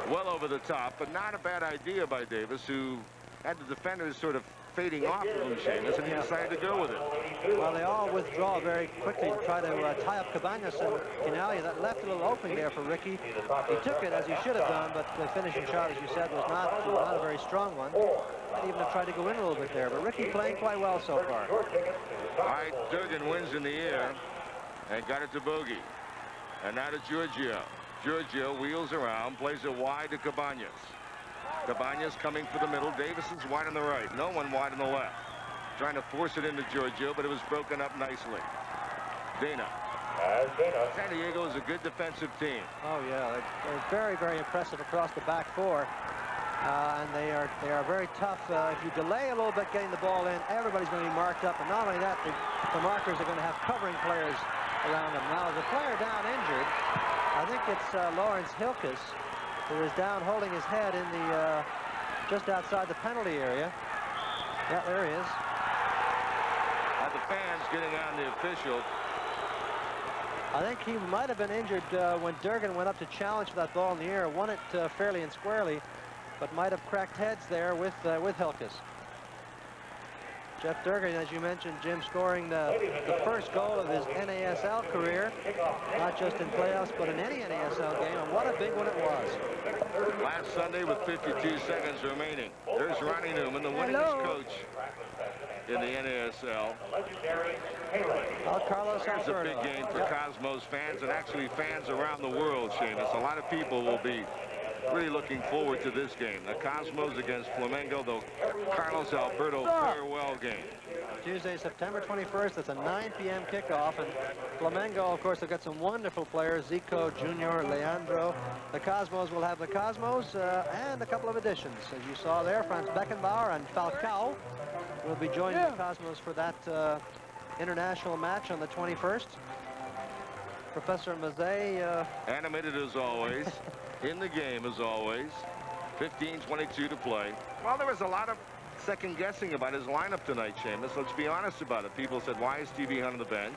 well over the top, but not a bad idea by Davis, who had the defenders sort of fading off of him, Seamus, and he decided to go with it. Well, they all withdraw very quickly to try to tie up Cabañas and Quinaya. That left a little opening there for Ricky. He took it as he should have done, but the finishing shot, as you said, was not a very strong one. Might even have tried to go in a little bit there, but Ricky playing quite well so far. All right, Durgan wins in the air and got it to Bogey. And now to Giorgio. Giorgio wheels around, plays it wide to Cabañas. Cabañas coming for the middle. Davis is wide on the right. No one wide on the left. Trying to force it into Giorgio, but it was broken up nicely. Dana. San Diego is a good defensive team. Oh, yeah. They're very, very impressive across the back 4. And they are very tough. If you delay a little bit getting the ball in, everybody's going to be marked up. And not only that, the markers are going to have covering players around them. Now, there's a player down injured. I think it's Lawrence Hilkus, who is down holding his head in the just outside the penalty area. Yeah, there he is. The fans getting on the official. I think he might have been injured when Durgan went up to challenge for that ball in the air, won it fairly and squarely, but might have cracked heads there with Hilkus. Jeff Durgan, as you mentioned, Jim, scoring the first goal of his NASL career, not just in playoffs, but in any NASL game, and what a big one it was. Last Sunday with 52 seconds remaining. There's Ronnie Newman, the winningest coach in the NASL. Carlos It's a big game for Cosmos fans and actually fans around the world, Seamus. A lot of people will be really looking forward to this game. The Cosmos against Flamengo, the Carlos Alberto farewell game. Tuesday, September 21st. It's a 9 p.m. kickoff. And Flamengo, of course, they've got some wonderful players. Zico, Junior, Leandro. The Cosmos will have the Cosmos and a couple of additions. As you saw there, Franz Beckenbauer and Falcao will be joining the Cosmos for that international match on the 21st. Professor Mazet. Animated as always. In the game as always. 15:22 to play. Well, there was a lot of second guessing about his lineup tonight, Seamus. Let's be honest about it. People said, why is Stevie Hunt on the bench?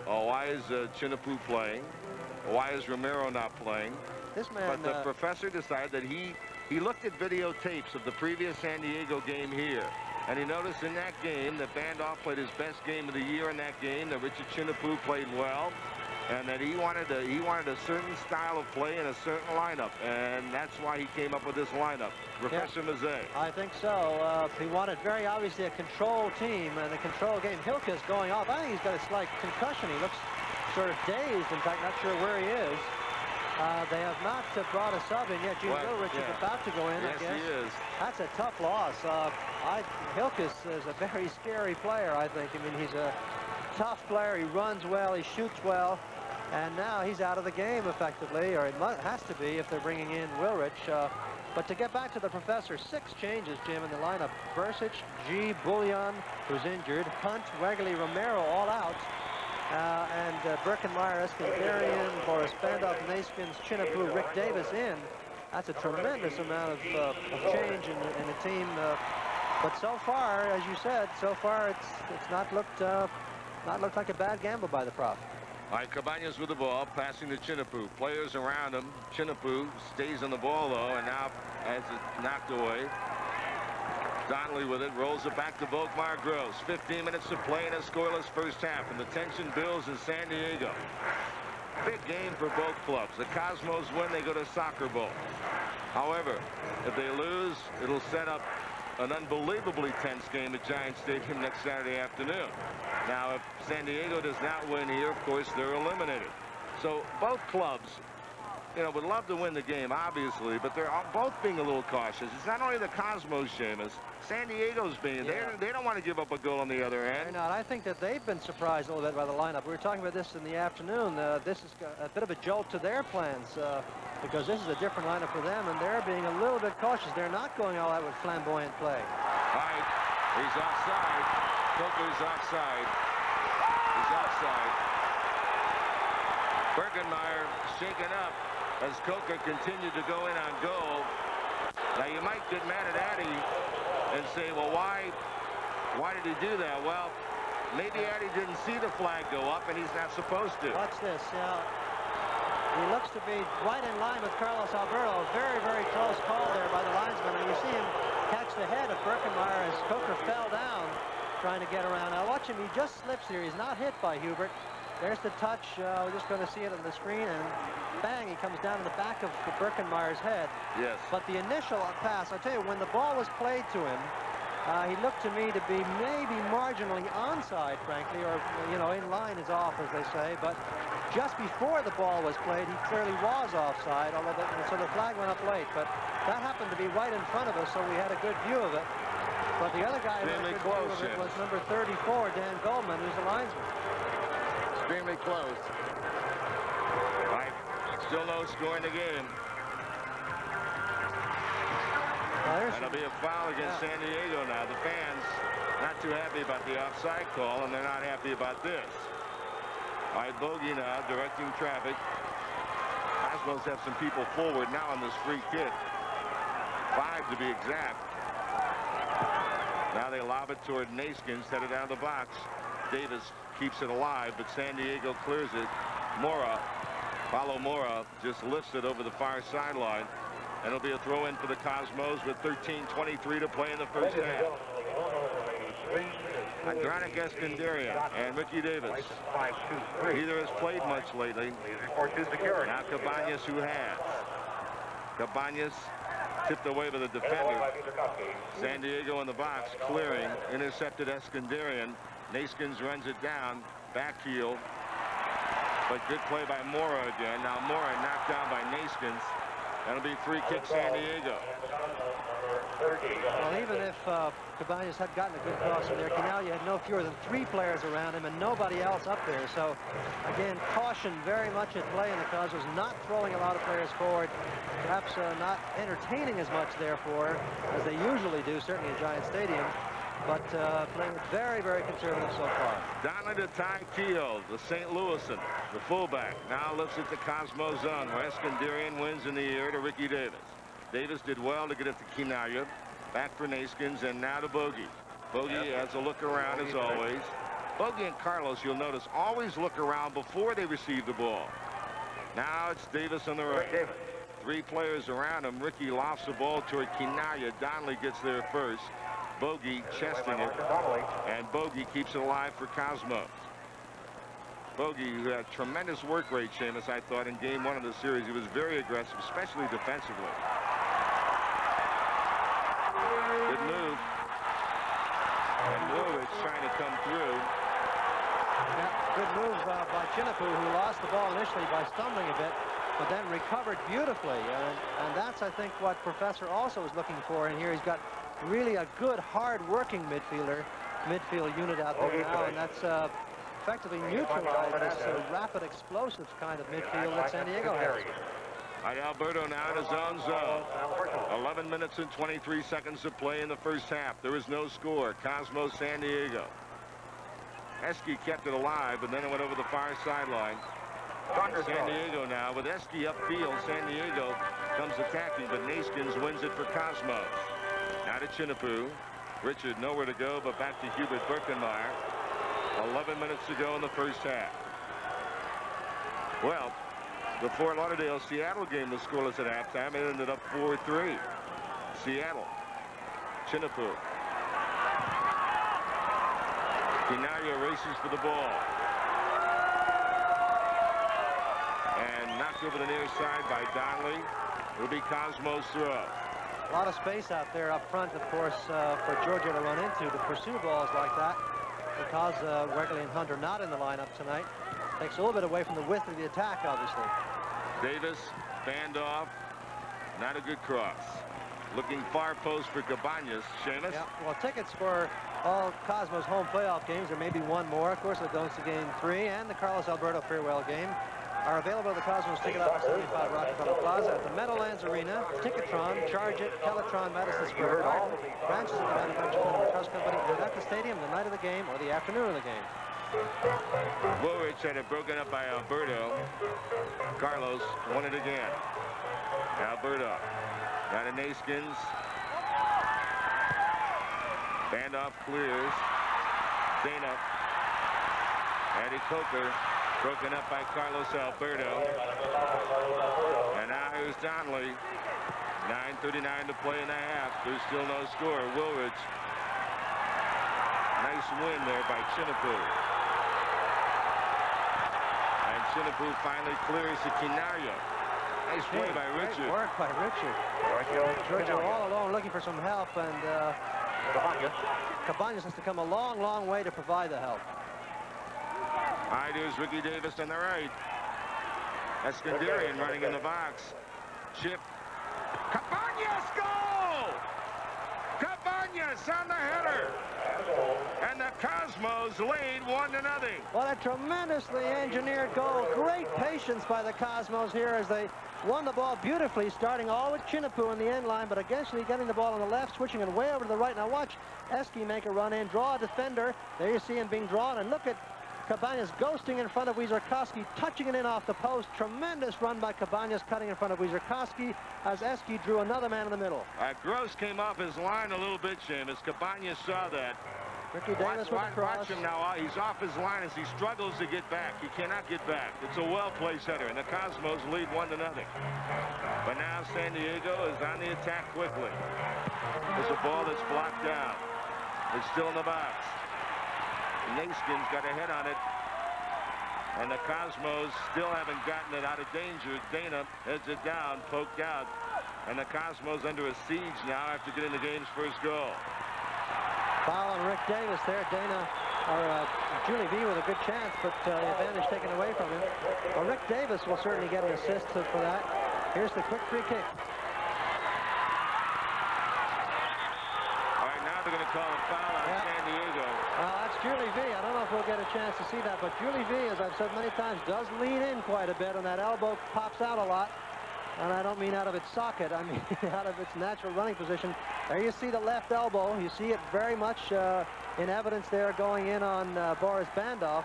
Oh, why is Chinapu playing? Why is Romero not playing? This man, but the professor decided that he looked at videotapes of the previous San Diego game here. And he noticed in that game that Bandoff played his best game of the year in that game, that Richard Chinapu played well, and that he wanted a certain style of play and a certain lineup, and that's why he came up with this lineup. Professor Mazet. I think so. He wanted very obviously a control team and a control game. Hilke's going off. I think he's got a slight concussion. He looks sort of dazed. In fact, not sure where he is. They have not brought a sub in yet. Gene Ulrich is about to go in, yes, I guess. He is. That's a tough loss. Hilkes is a very scary player, I think. I mean, he's a tough player. He runs well. He shoots well. And now he's out of the game effectively, or it has to be if they're bringing in Wilrich. But to get back to the professor, 6 changes, Jim, in the lineup. Bursic, G, Bullion, who's injured, Hunt, Wegley, Romero all out. And Birkenmeyer, Eskandarian, Boris Bandoff, Naskins, Chinapu, Rick Davis in. That's a tremendous amount of change in the team. But so far, as you said, so far it's not looked like a bad gamble by the prof. All right, Cabañas with the ball, passing to Chinapu. Players around him. Chinapu stays on the ball, though, and now has it knocked away. Donnelly with it, rolls it back to Volkmar Gross. 15 minutes to play in a scoreless first half, and the tension builds in San Diego. Big game for both clubs. The Cosmos win, they go to Soccer Bowl. However, if they lose, it'll set up an unbelievably tense game at Giant Stadium next Saturday afternoon. Now, if San Diego does not win here, of course, they're eliminated. So both clubs, would love to win the game, obviously, but they're both being a little cautious. It's not only the Cosmos, Seamus. San Diego's being, they don't want to give up a goal on the other end. They're not. I think that they've been surprised a little bit by the lineup. We were talking about this in the afternoon. This is a bit of a jolt to their plans because this is a different lineup for them, and they're being a little bit cautious. They're not going all out with flamboyant play. All right, he's offside. Coker's offside. He's offside. Birkenmeyer shaken up as Coker continued to go in on goal. Now you might get mad at Addy and say, well, why did he do that? Well, maybe Addy didn't see the flag go up and he's not supposed to. Watch this. He looks to be right in line with Carlos Alberto. Very, very close call there by the linesman. And you see him catch the head of Birkenmeyer as Coker fell down trying to get around. Now watch him. He just slips here. He's not hit by Hubert. There's the touch. We're just going to see it on the screen, and bang, he comes down in the back of Birkenmeyer's head. Yes. But the initial pass, I'll tell you, when the ball was played to him, he looked to me to be maybe marginally onside, frankly, or, in line is off, as they say. But just before the ball was played, he clearly was offside, so the flag went up late. But that happened to be right in front of us, so we had a good view of it. But the other guy who had a good view of it was number 34, Dan Goldman, who's a linesman. Extremely close. Right. Still no score in the game. That'll be a foul against San Diego now. The fans not too happy about the offside call, and they're not happy about this. All right, Bogey now directing traffic. Cosmos have some people forward now on this free kick. 5 to be exact. Now they lob it toward Naskins, headed out of the box. Davis keeps it alive, but San Diego clears it. Paulo Mora just lifts it over the far sideline. And it'll be a throw in for the Cosmos with 13:23 to play in the first half. Andronic Eskandarian and Ricky Davis. Neither has played much lately. Now Cabañas, who has. Cabañas tipped away by the defender. San Diego in the box, clearing, intercepted Eskandarian. Naskins runs it down, backfield. But good play by Mora again. Now Mora knocked down by Naskins. That'll be free kick San Diego. Well, even if Cabañas had gotten a good cross in there, Canale had no fewer than 3 players around him and nobody else up there. So, again, caution very much at play in the Cosmos, not throwing a lot of players forward, perhaps not entertaining as much, therefore, as they usually do, certainly in Giant Stadium, but playing it very, very conservative so far. Down to Ty Keogh, the St. Louisan, the fullback. Now lifts it to Cosmo zone, where Eskandarian wins in the air to Ricky Davis. Davis did well to get it to Kinaya. Back for Naskins, and now to Bogey. Bogey has a look around as always. Bogey and Carlos, you'll notice, always look around before they receive the ball. Now it's Davis on the right. 3 players around him. Ricky lofts the ball toward Kinaya. Donnelly gets there first. Bogey chesting it, and Bogey keeps it alive for Cosmos. Bogey, who had tremendous work rate, Seamus, I thought, in game 1 of the series. He was very aggressive, especially defensively. Good move. And Woolridge trying to come through. Yeah, good move by Chinapu, who lost the ball initially by stumbling a bit, but then recovered beautifully. And that's, I think, what Professor also is looking for. And here he's got really a good, hard-working midfield unit out there now, and that's effectively neutralized this rapid, explosive kind of midfield that San Diego has. Alberto now in his own zone. 11 minutes and 23 seconds to play in the first half. There is no score. Cosmos, San Diego. Eski kept it alive, but then it went over the far sideline. San Diego now with Eski upfield. San Diego comes attacking, but Naskins wins it for Cosmos. Now to Chinapu. Richard nowhere to go, but back to Hubert Birkenmeyer. 11 minutes to go in the first half. Well, the Fort Lauderdale-Seattle game was scoreless at halftime. It ended up 4-3. Seattle. Chinapu. Kinaya races for the ball. And knocked over the near side by Donnelly. It'll be Cosmo's throw. A lot of space out there up front, of course, for Georgia to run into to pursue balls like that, because Wegley and Hunt are not in the lineup tonight. Takes a little bit away from the width of the attack, obviously. Davis, band off. Not a good cross. Looking far post for Cabañas. Seamus? Yeah, well, tickets for all Cosmos home playoff games, there may be one more. Of course, it goes to game 3, and the Carlos Alberto farewell game are available at the Cosmos Ticket Office, 75 Rockefeller Plaza, at the Meadowlands Arena, Ticketron, Charge It, Teletron, Madison Square Garden, branches of the Manufacturing Trust Company, and at the stadium the night of the game or the afternoon of the game. Woolridge had it broken up by Alberto. Carlos won it again. Alberto. Got a Naskins. Bandoff clears. Dana. Eddie Coker. Broken up by Carlos Alberto. And now here's Donnelly. 9:39 to play in the half. There's still no score. Woolridge. Nice win there by Chinapu. And Chinapu finally clears to Kinaya. Nice play by Richard. Great work by Richard. Georgia all alone looking for some help, and Cabañas has to come a long, long way to provide the help. All right, here's Ricky Davis on the right. Eskandarian running in the box. Chip. Cabañas, goal! Cabañas on the header. And the Cosmos lead 1-0. What a tremendously engineered goal. Great patience by the Cosmos here as they won the ball beautifully, starting all with Chinapu in the end line, but eventually getting the ball on the left, switching it way over to the right. Now watch Eski make a run in, draw a defender. There you see him being drawn, and look at Cabañas ghosting in front of Wierzchowski, touching it in off the post. Tremendous run by Cabañas, cutting in front of Wierzchowski as Eski drew another man in the middle. Gross came off his line a little bit, Seamus. Cabañas saw that. Ricky Davis with the cross. Watch him now. He's off his line as he struggles to get back. He cannot get back. It's a well-placed header, and the Cosmos lead 1-0. But now San Diego is on the attack quickly. There's a ball that's blocked down. It's still in the box. Naskins got a head on it. And the Cosmos still haven't gotten it out of danger. Dana heads it down, poked out. And the Cosmos under a siege now after getting the game's first goal. Foul on Rick Davis there. Dana, or Julie V with a good chance, but the advantage taken away from him. Well, Rick Davis will certainly get an assist for that. Here's the quick free kick. All right, now they're going to call a foul on San Diego. That's Julie V. I don't know if we'll get a chance to see that, but Julie V, as I've said many times, does lean in quite a bit, and that elbow pops out a lot. And I don't mean out of its socket. I mean out of its natural running position. There you see the left elbow. You see it very much in evidence there going in on Boris Bandov.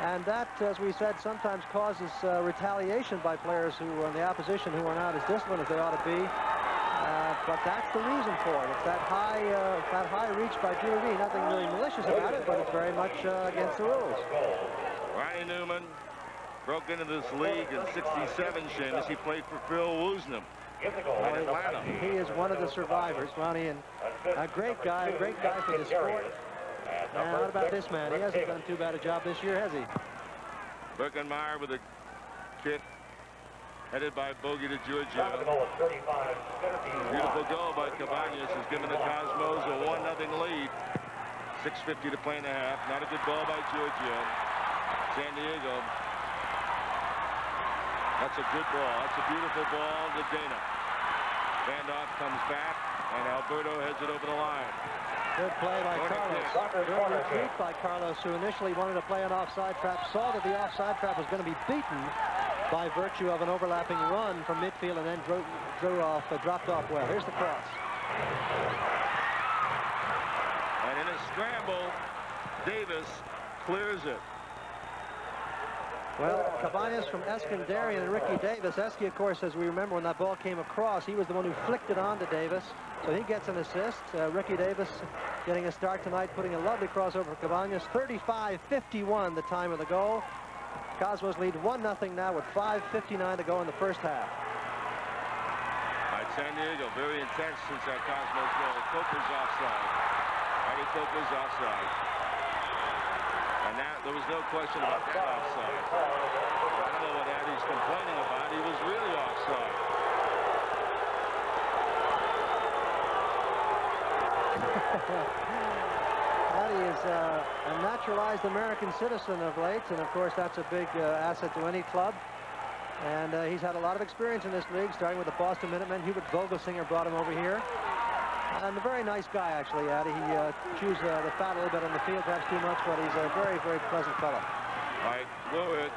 And that, as we said, sometimes causes retaliation by players who are in the opposition who are not as disciplined as they ought to be. But that's the reason for it. It's that high reach by Julie V. Nothing really malicious about it, but it's very much against the rules. Ronnie Newman broke into this league in '67, Seamus. He played for Phil Woosnam in Atlanta. He is one of the survivors, Ronnie, and a great guy for the sport. And what about this man? He hasn't done too bad a job this year, has he? Birkenmeyer with a kick headed by Bogey to Giorgio. Beautiful goal by Cabañas has given the Cosmos a 1-0 lead. 6:50 to play in the half. Not a good ball by Giorgio. San Diego. That's a good ball. That's a beautiful ball to Dana. Bandov comes back, and Alberto heads it over the line. Good play by Carlos. Good retreat by Carlos, who initially wanted to play an offside trap, saw that the offside trap was going to be beaten by virtue of an overlapping run from midfield, and then dropped off well. Here's the cross. And in a scramble, Davis clears it. Well, Cabañas from Eskandarian and Ricky Davis. Esky, of course, as we remember when that ball came across, he was the one who flicked it on to Davis. So he gets an assist. Ricky Davis getting a start tonight, putting a lovely crossover for Cabañas. 35-51 the time of the goal. Cosmos lead 1-0 now with 5:59 to go in the first half. All right, San Diego, very intense since that Cosmos goal. Coker's offside. Eddie Coker's offside. And that, there was no question about that offside. I don't know what Eddie's complaining about. He was really offside. Eddie is a naturalized American citizen of late, and of course that's a big asset to any club. And he's had a lot of experience in this league, starting with the Boston Minutemen. Hubert Vogelsinger brought him over here. And a very nice guy, actually, Eddie. He chews the fat a little bit on the field, perhaps too much, but he's a very, very pleasant fellow. All right, Willard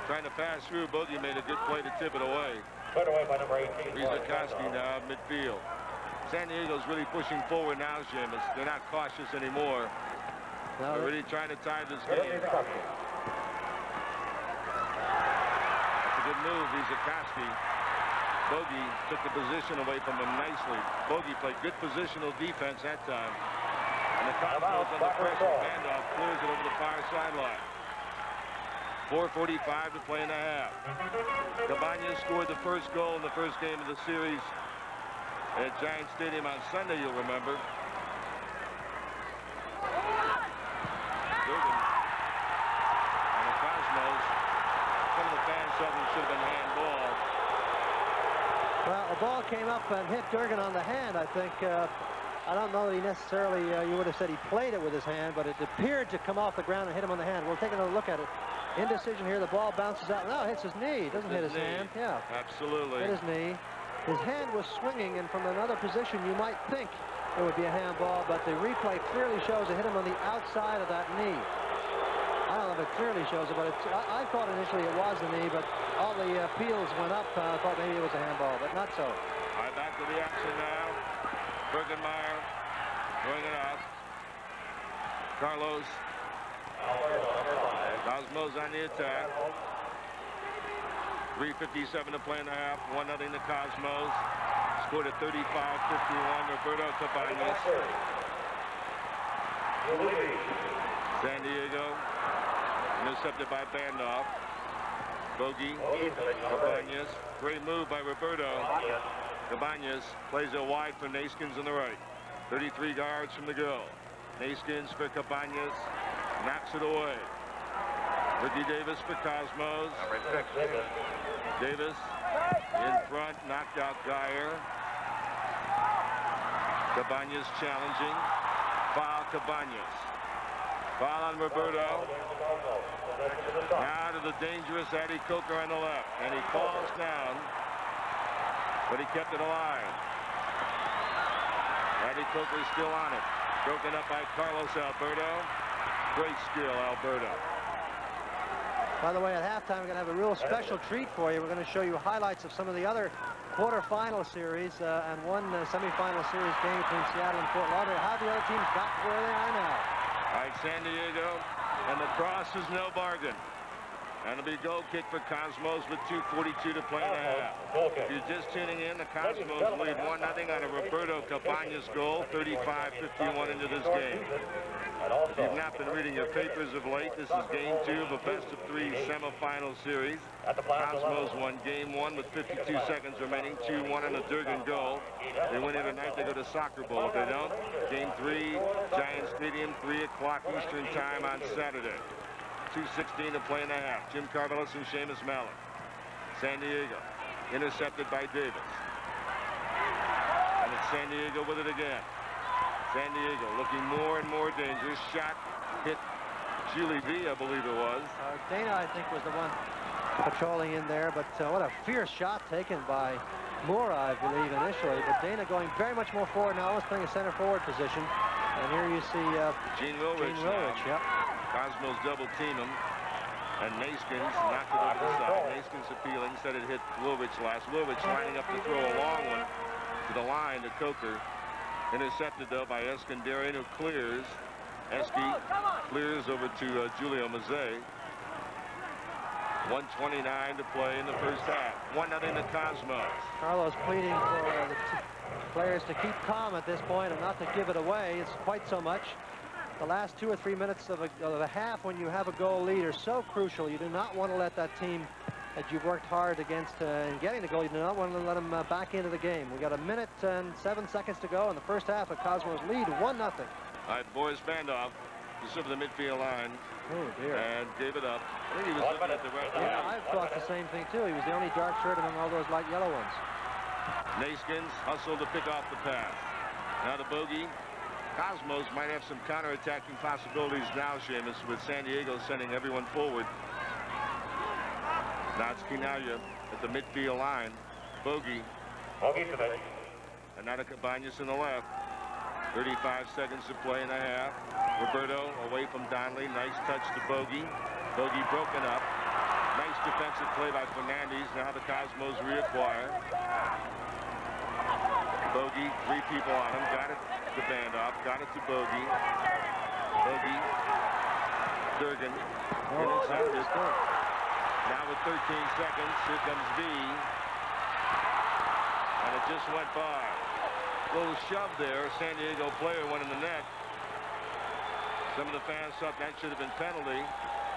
trying to pass through. Bogey made a good play to tip it away. Put away by number 18. Rizikoski now midfield. San Diego's really pushing forward now, Jim. They're not cautious anymore. No, They're really trying to tie this game. That's a good move, Rizikoski. Bogey took the position away from him nicely. Bogey played good positional defense that time. And the Cosmos under pressure. Bandov clears it over the far sideline. 4:45 to play in the half. Cabañas scored the first goal in the first game of the series at Giant Stadium on Sunday, you'll remember. Durgan and the Cosmos. Some of the fans thought it should have been handball. well, the ball came up and hit Durgan on the hand, I think. I don't know that he necessarily, you would have said he played it with his hand, but it appeared to come off the ground and hit him on the hand. We'll take another look at it. Indecision here. The ball bounces out. No, it hits his knee. It doesn't hit his hand. Yeah. Absolutely. Hit his knee. His hand was swinging, and from another position, you might think it would be a handball, but the replay clearly shows it hit him on the outside of that knee. I don't know if it clearly shows it, but I thought initially it was the knee, but all the peels went up. I thought maybe it was a handball, but not so. All right, back to the action now. Birkenmeyer throwing it out. Carlos. Cosmos on the attack. 3:57 to play in the half. 1-0 the Cosmos. Scored at 35-51. Roberto Cabañas. San Diego. Intercepted by Bandov. Bogey. Cabañas. Great move by Roberto. Cabañas plays it wide for Naskins on the right. 33 yards from the goal. Naskins for Cabañas. Knocks it away. Ricky Davis for Cosmos. Davis in front, knocked out Geyer. Cabañas challenging. Foul Cabañas. Foul on Roberto. Now to the dangerous Eddie Coker on the left. And he falls down. but he kept it alive. Eddie Coker's still on it. Broken up by Carlos Alberto. Great skill, Alberto. By the way, at halftime, we're going to have a real special treat for you. We're going to show you highlights of some of the other quarterfinal series and one semifinal series game between Seattle and Fort Lauderdale. How the other teams got to where they are now. All right, San Diego, and the cross is no bargain. And it'll be a goal kick for Cosmos with 2:42 to play in the half. If you're just tuning in, the Cosmos lead 1-0 on a Roberto Cabañas goal, 35-51 into this game. If you've not been reading your papers of late, this is game 2 of a best-of-3 semifinal series. Cosmos won game 1 with 52 seconds remaining, 2-1 on a Durgan goal. They win it tonight, they go to Soccer Bowl. If they don't, game 3, Giant Stadium, 3 o'clock Eastern time on Saturday. 2:16 to play in the half. Jim Carvelis and Seamus Mallon. San Diego intercepted by Davis. And it's San Diego with it again. San Diego looking more and more dangerous. Shot hit Julie V, I believe it was. Dana, I think, was the one patrolling in there, but what a fierce shot taken by Moore, I believe, initially. But Dana going very much more forward now, almost playing a center forward position. And here you see Gene Wilrich. Yep. Cosmos double team him, and Naskins knocked it over the side. Naskins appealing, said it hit Wilrich last. Wilrich lining up to throw a long one to the line to Coker. Intercepted, though, by Eskandarian, who clears. Esky clears over to Julio Mazet. 1:29 to play in the first half. 1-0 the Cosmos. Carlos pleading for the players to keep calm at this point and not to give it away. It's quite so much. The last 2 or 3 minutes of a half when you have a goal lead are so crucial. You do not want to let that team that you've worked hard against in getting the goal, you do not want to let them back into the game. We got 1 minute and 7 seconds to go in the first half. Of Cosmos lead 1-0. All right, Boris Bandoff is over the midfield line. Oh, dear. And gave it up. I think he was looking at the referee. Yeah, I thought the same thing, too. He was the only dark shirt among all those light yellow ones. Naskins hustled to pick off the pass. Now the bogey. Cosmos might have some counter-attacking possibilities now, Seamus, with San Diego sending everyone forward. Now it's Quinaya at the midfield line. Bogey. And now to Cabañas in the left. 35 seconds to play in the half. Roberto away from Donnelly. Nice touch to Bogey. Bogey broken up. Nice defensive play by Fernandez. Now the Cosmos reacquire. Bogey, 3 people on him. Got it to Bandoff. Got it to Bogey. Bogey. Durgan. Intercepted. Now with 13 seconds, here comes V. And it just went by. A little shove there. San Diego player went in the net. Some of the fans thought that should have been penalty.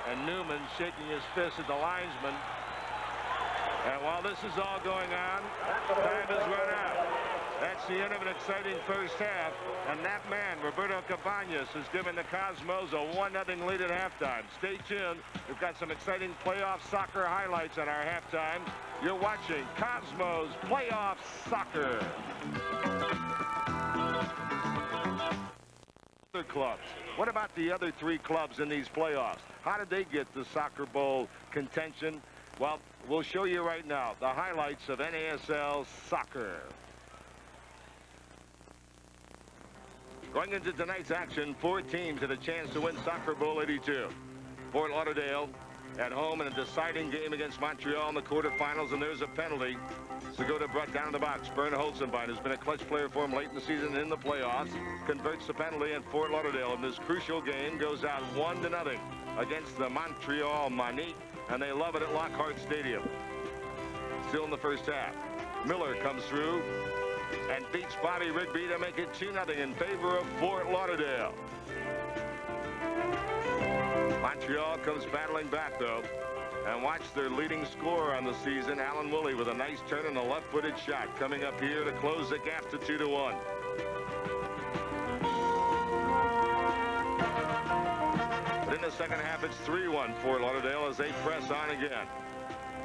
And Newman shaking his fist at the linesman. And while this is all going on, time has run out. That's the end of an exciting first half. And that man, Roberto Cabañas, has given the Cosmos a 1-0 lead at halftime. Stay tuned. We've got some exciting playoff soccer highlights on our halftime. You're watching Cosmos Playoff Soccer. Other clubs. What about the other 3 clubs in these playoffs? How did they get the Soccer Bowl contention? Well, we'll show you right now the highlights of NASL soccer. Going into tonight's action, 4 teams had a chance to win Soccer Bowl 82. Fort Lauderdale at home in a deciding game against Montreal in the quarterfinals, and there's a penalty. Segota brought down the box. Bern Holzenbein, who's been a clutch player for him late in the season and in the playoffs, converts the penalty, and Fort Lauderdale in this crucial game goes out 1-0 against the Montreal Manique, and they love it at Lockhart Stadium. Still in the first half. Miller comes through and beats Bobby Rigby to make it 2-0 in favor of Fort Lauderdale. Montreal comes battling back, though. And watch their leading scorer on the season, Alan Woolley, with a nice turn and a left-footed shot coming up here to close the gap to 2-1. But in the second half, it's 3-1 Fort Lauderdale as they press on again.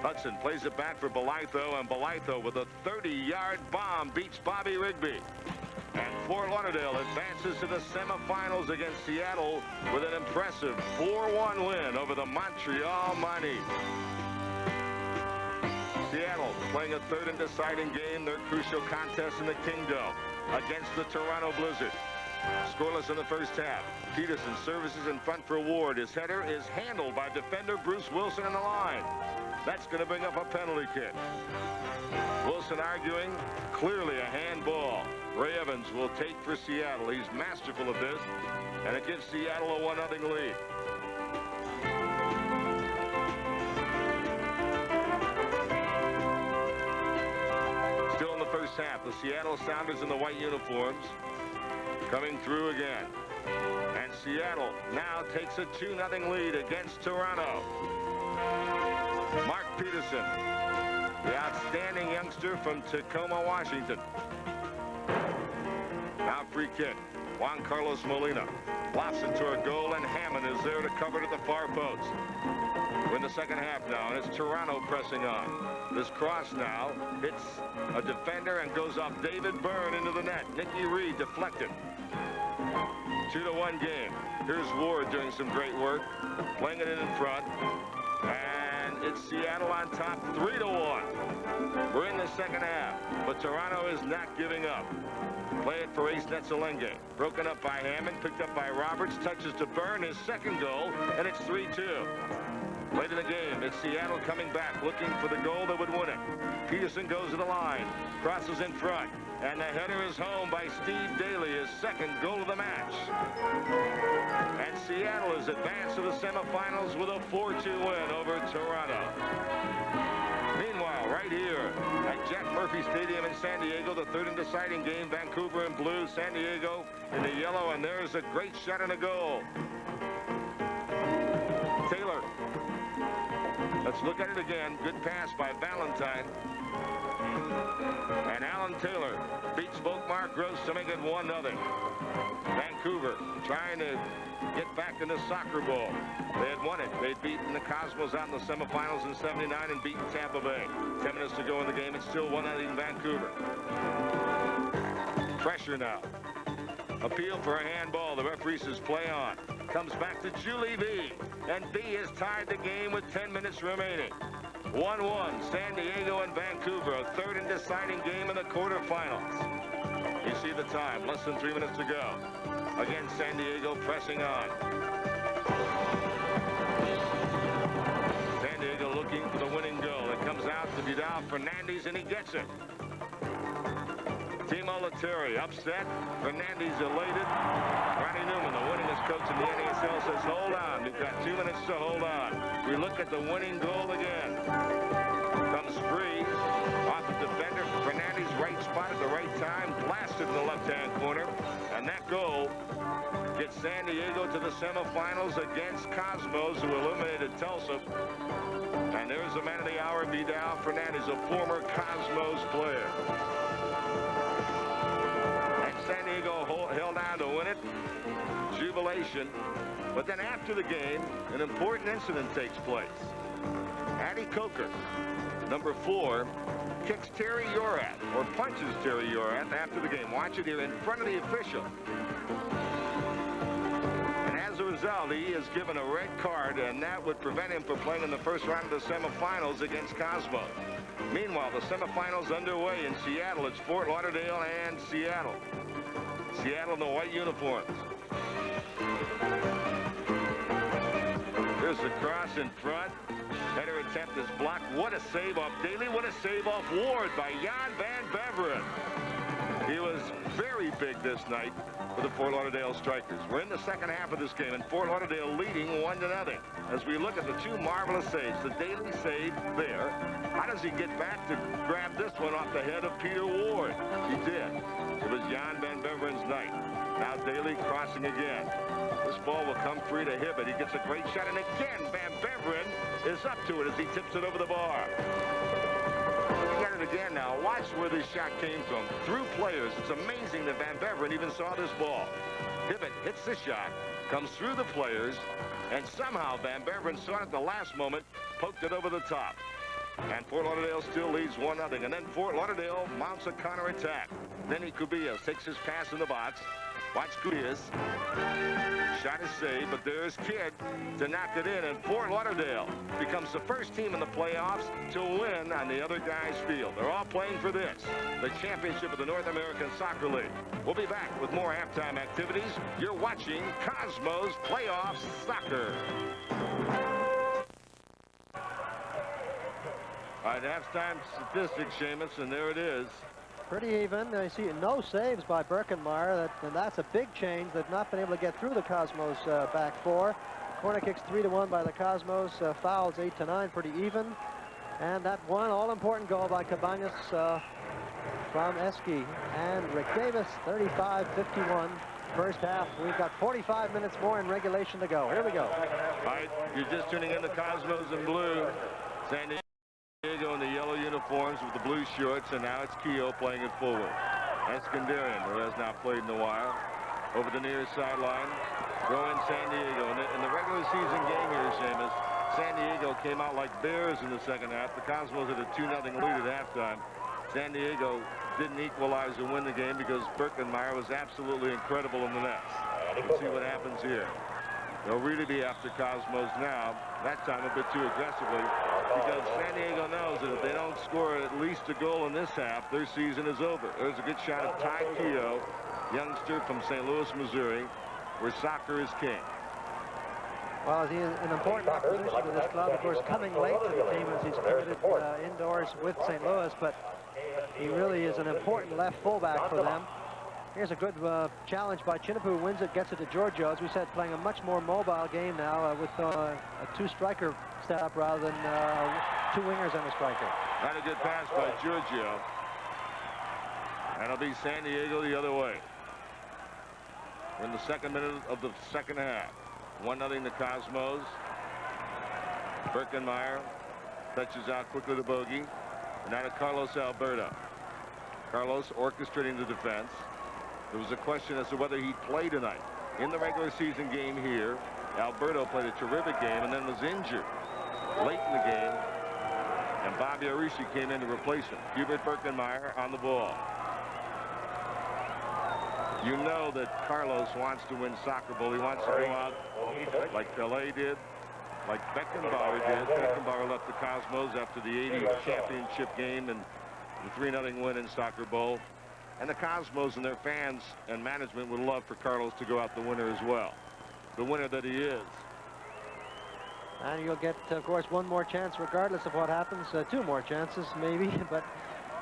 Hudson plays it back for Belitho, and Belitho with a 30-yard bomb beats Bobby Rigby. And Fort Lauderdale advances to the semifinals against Seattle with an impressive 4-1 win over the Montreal Manique. Seattle playing a third and deciding game, their crucial contest in the Kingdome against the Toronto Blizzard. Scoreless in the first half. Peterson services in front for Ward. His header is handled by defender Bruce Wilson on the line. That's going to bring up a penalty kick. Wilson arguing, clearly a handball. Ray Evans will take for Seattle. He's masterful of this, and it gives Seattle a 1-0 lead. Still in the first half, the Seattle Sounders in the white uniforms coming through again. And Seattle now takes a 2-0 lead against Toronto. Mark Peterson, the outstanding youngster from Tacoma, Washington. Now free kick. Juan Carlos Molina lofts it to a goal, and Hammond is there to cover it at the far post. We're in the second half now, and it's Toronto pressing on. This cross now hits a defender and goes off David Byrne into the net. Nicky Reed deflected. 2-1 game. Here's Ward doing some great work, playing it in front, and it's Seattle on top 3-1. We're in the second half, but Toronto is not giving up. Play it for Ace Netzelenge. Broken up by Hammond, picked up by Roberts, touches to Byrne, his second goal, and it's 3-2. Late in the game, it's Seattle coming back, looking for the goal that would win it. Peterson goes to the line, crosses in front, and the header is home by Steve Daly, his second goal of the match. And Seattle is advanced to the semifinals with a 4-2 win over Toronto. Meanwhile, right here at Jack Murphy Stadium in San Diego, the third and deciding game, Vancouver in blue, San Diego in the yellow, and there's a great shot and a goal. Taylor. Let's look at it again. Good pass by Valentine. And Alan Taylor beats Volkmar Gross to make it 1-0. Vancouver trying to get back in the soccer ball. They had won it. They'd beaten the Cosmos out in the semifinals in '79 and beaten Tampa Bay. 10 minutes to go in the game. It's still 1-0 Vancouver. Pressure now. Appeal for a handball. The referee says play on. Comes back to Julie B. And B has tied the game with 10 minutes remaining. 1-1, San Diego and Vancouver, a third and deciding game in the quarterfinals. You see the time, less than 3 minutes to go. Again, San Diego pressing on. San Diego looking for the winning goal. It comes out to Vidal Fernandez, and he gets it. Timo Lettieri upset. Fernandez elated. Ronnie Newman, the winningest coach in the NASL, says, hold on. We've got 2 minutes to hold on. We look at the winning goal again. Comes free off the defender. Fernandez, right spot at the right time. Blasted in the left-hand corner. And that goal gets San Diego to the semifinals against Cosmos, who eliminated Tulsa. And there's the man of the hour, Vidal Fernandez, a former Cosmos player. San Diego held on to win it. Jubilation. But then after the game, an important incident takes place. Addy Coker, number 4, kicks Terry Yorath, or punches Terry Yorath after the game. Watch it here in front of the official. And as a result, he is given a red card, and that would prevent him from playing in the first round of the semifinals against Cosmos. Meanwhile, the semifinals underway in Seattle. It's Fort Lauderdale and Seattle. Seattle in the white uniforms. Here's the cross in front. Header attempt is blocked. What a save off Daly. What a save off Ward by Jan Van Beveren. He was very big this night for the Fort Lauderdale Strikers. We're in the second half of this game, and Fort Lauderdale leading 1-0. As we look at the 2 marvelous saves, the Daly save there. How does he get back to grab this one off the head of Peter Ward? He did. It was Jan Van Beveren's night. Now Daly crossing again. This ball will come free to Hibbett. He gets a great shot, and again Van Beveren is up to it as he tips it over the bar. Look at it again now. Watch where this shot came from. Through players. It's amazing that Van Beveren even saw this ball. Hibbett hits the shot, comes through the players, and somehow Van Beveren saw it at the last moment, poked it over the top. And Fort Lauderdale still leads 1-0. And then Fort Lauderdale mounts a counterattack. Then Kubias takes his pass in the box, Watch Gutierrez. Shot is saved, but there's Kidd to knock it in, and Fort Lauderdale becomes the first team in the playoffs to win on the other guy's field. They're all playing for this, the championship of the North American Soccer League. We'll be back with more halftime activities. You're watching Cosmos Playoff Soccer. All right, halftime statistics, Seamus, and there it is. Pretty even. I see no saves by Birkenmeyer, and that's a big change. They've not been able to get through the Cosmos back four. Corner kicks 3-1 by the Cosmos. Fouls 8-9, pretty even. And that one all-important goal by Cabañas from Eski. And Rick Davis, 35-51. First half. We've got 45 minutes more in regulation to go. Here we go. All right, you're just tuning in the Cosmos in blue. San Diego in the yellow uniforms with the blue shorts, and now it's Keogh playing it forward. Eskandarian, who has not played in a while, over the near sideline. Throw in San Diego. In the regular season game here, Seamus, San Diego came out like bears in the second half. The Cosmos had a 2-0 lead at halftime. San Diego didn't equalize or win the game because Birkenmeyer was absolutely incredible in the nets. We'll see what happens here. They'll really be after Cosmos now, that time a bit too aggressively, because San Diego knows that if they don't score at least a goal in this half, their season is over. There's a good shot of Ty Keogh, youngster from St. Louis, Missouri, where soccer is king. Well, he is an important acquisition to this club, of course, coming late to the team as he's committed indoors with St. Louis, but he really is an important left fullback for them. Here's a good challenge by Chinapoo, wins it, gets it to Giorgio. As we said, playing a much more mobile game now with a two-striker setup rather than two wingers and a striker. Not a good pass by Giorgio. And it'll be San Diego the other way. We're in the second minute of the second half. 1-0 the Cosmos. Birkenmeyer touches out quickly to Bogey. And now to Carlos Alberto. Carlos orchestrating the defense. There was a question as to whether he'd play tonight. In the regular season game here, Alberto played a terrific game and then was injured late in the game. And Bobby Arishi came in to replace him. Hubert Birkenmeyer on the ball. You know that Carlos wants to win soccer ball. He wants to go out like Pelé did, like Beckenbauer did. Beckenbauer left the Cosmos after the '80 championship game and the 3-0 win in Soccer Bowl. And the Cosmos and their fans and management would love for Carlos to go out the winner as well. The winner that he is. And you'll get, of course, one more chance regardless of what happens. Two more chances, maybe, but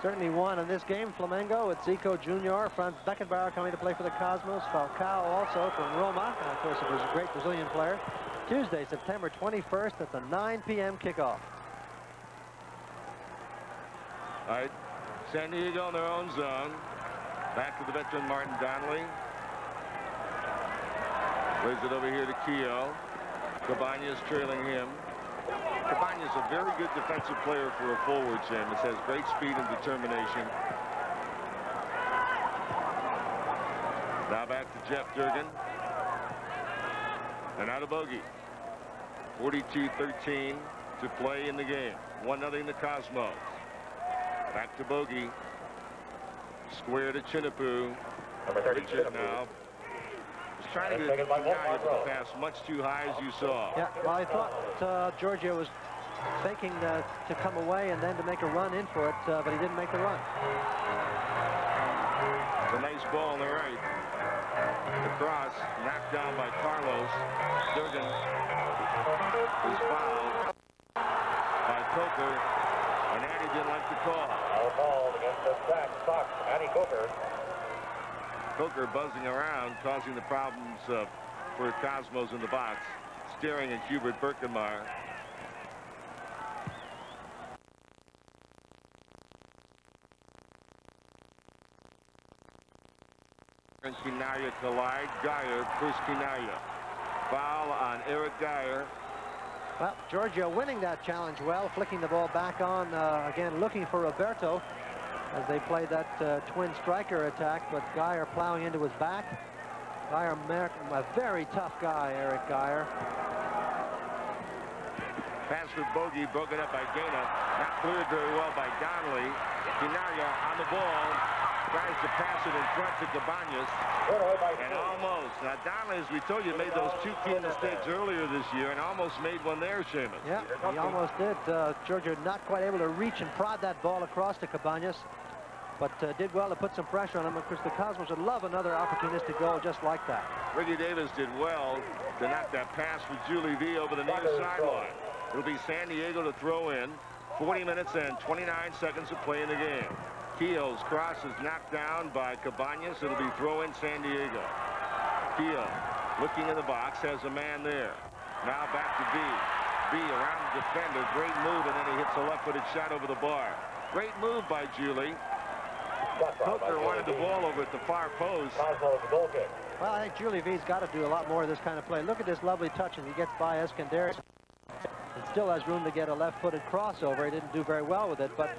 certainly one in this game. Flamengo with Zico Jr., Franz Beckenbauer coming to play for the Cosmos. Falcao also from Roma. And of course, it was a great Brazilian player. Tuesday, September 21st at the 9 p.m. kickoff. All right, San Diego in their own zone. Back to the veteran Martin Donnelly. Plays it over here to Keogh. Cabañas trailing him. Cabañas a very good defensive player for a forward, Seamus. Has great speed and determination. Now back to Jeff Durgan. And out of Bogey. 42-13 to play in the game. 1-0 the Cosmos. Back to Bogey. Square to Chinapoo. Richard now was trying to get it to the pass much too high, as you saw. Yeah, well, I thought Giorgio was thinking to come away and then to make a run in for it, but he didn't make the run. It's a nice ball on the right. The cross knocked down by Carlos. Durgan is fouled by Coker, and Andy didn't like the call. Our ball against the back box, Andy Coker. Coker buzzing around, causing the problems for Cosmos in the box, staring at Hubert Birkenmeyer. And Quinaya collide. Geyer pushed Quinaya. Foul on Eric Geyer. Well, Giorgio winning that challenge well, flicking the ball back on, again looking for Roberto as they played that twin striker attack, but Geyer plowing into his back. Geyer, a very tough guy, Eric Geyer. Pass for Bogey, broken up by Gaina. Not cleared very well by Donnelly. Quinaya on the ball. tries to pass it in front to Cabañas. And almost. Now, Donnelly, as we told you, made those 2 key mistakes earlier this year and almost made one there, Seamus. Yeah, he almost did. Georgia not quite able to reach and prod that ball across to Cabañas, but did well to put some pressure on him. Of course, the Cosmos would love another opportunistic goal just like that. Ricky Davis did well to knock that pass for Julie V over the near sideline. It'll be San Diego to throw in. 40 minutes and 29 seconds to play in the game. Keogh's cross is knocked down by Cabañas. It'll be throw in San Diego. Keogh looking in the box, has a man there. Now back to B. B around the defender. Great move, and then he hits a left-footed shot over the bar. Great move by Julie. Coker wanted the ball over at the far post. Well, I think Julie V's got to do a lot more of this kind of play. Look at this lovely touch, and he gets by Eskandarian. It still has room to get a left-footed crossover. He didn't do very well with it, but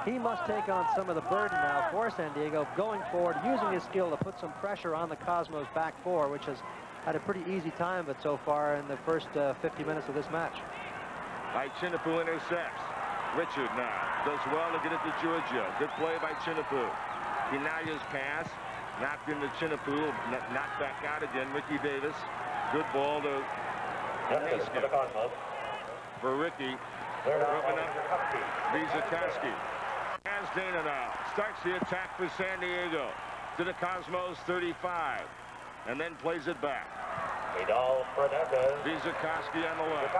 he must take on some of the burden now for San Diego going forward, using his skill to put some pressure on the Cosmos back four, which has had a pretty easy time of it so far in the first 50 minutes of this match. Chinipu intercepts. Richard now does well to get it to Georgia. Good play by Chinipu. Kinaya's pass knocked into Chinipu, knocked back out again. Ricky Davis. Good ball to Naismith. For Ricky, broken up Vizakaski. As Dana now starts the attack for San Diego to the Cosmos 35 and then plays it back. Vizakaski on the left.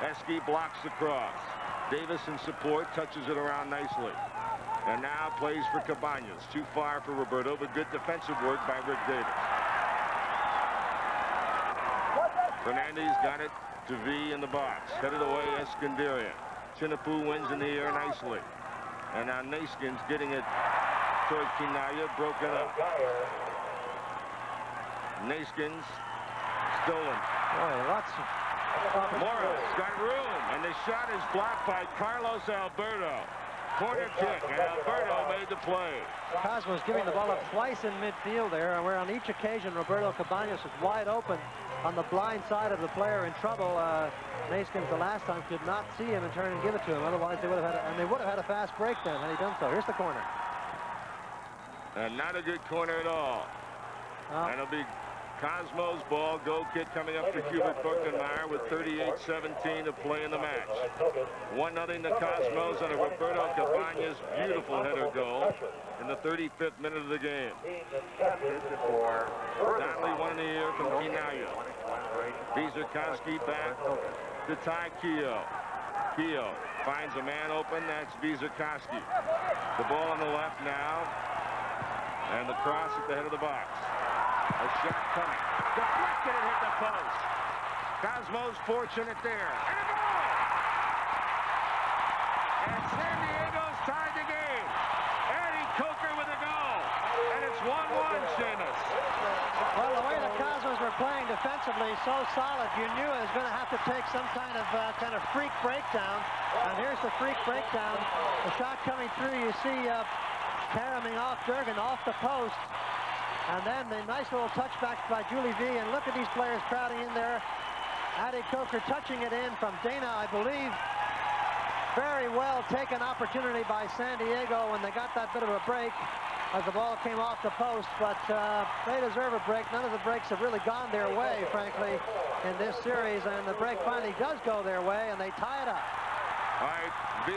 Eski blocks the cross. Davis in support, touches it around nicely. And now plays for Cabañas. Too far for Roberto, but good defensive work by Rick Davis. Fernandez got it to V in the box. Headed away, Eskandarian. Chinipu wins in the air nicely. And now Naiskin's getting it toward Kinaya, broken up. Naiskin's stolen. Boy, lots of... Morris got room, and the shot is blocked by Carlos Alberto. Corner kick, and Alberto made the play. Cosmos giving the ball up twice in midfield there, and where on each occasion Roberto Cabañas was wide open on the blind side of the player in trouble. Naskins the last time could not see him and turn and give it to him. Otherwise they would have had a fast break then had he done so. Here's the corner. And not a good corner at all. And it'll be Cosmos ball. Go kick coming up for Hubert Birkenmeyer with 38-17 to play in the match. 1-0 the Cosmos on a Roberto Cabañas beautiful header goal in the 35th minute of the game. Donnelly won in the air from Kinaya. Vizakaski back to Ty Keogh. Keogh finds a man open. That's Vizakaski. The ball on the left now. And the cross at the head of the box. A shot coming. Deflected and hit the post. Cosmos fortunate there. And a goal! And San Diego's tied the game. Eddie Coker with a goal. And it's 1-1, Seamus. Well, the way the Cosmos were playing defensively, so solid, you knew it was going to have to take some kind of freak breakdown. And here's the freak breakdown. The shot coming through, you see caroming off Durgan off the post. And then the nice little touchback by Julie V. And look at these players crowding in there. Eddie Coker touching it in from Dana, I believe. Very well taken opportunity by San Diego when they got that bit of a break as the ball came off the post. But they deserve a break. None of the breaks have really gone their way, frankly, in this series. And the break finally does go their way, and they tie it up. All right, V,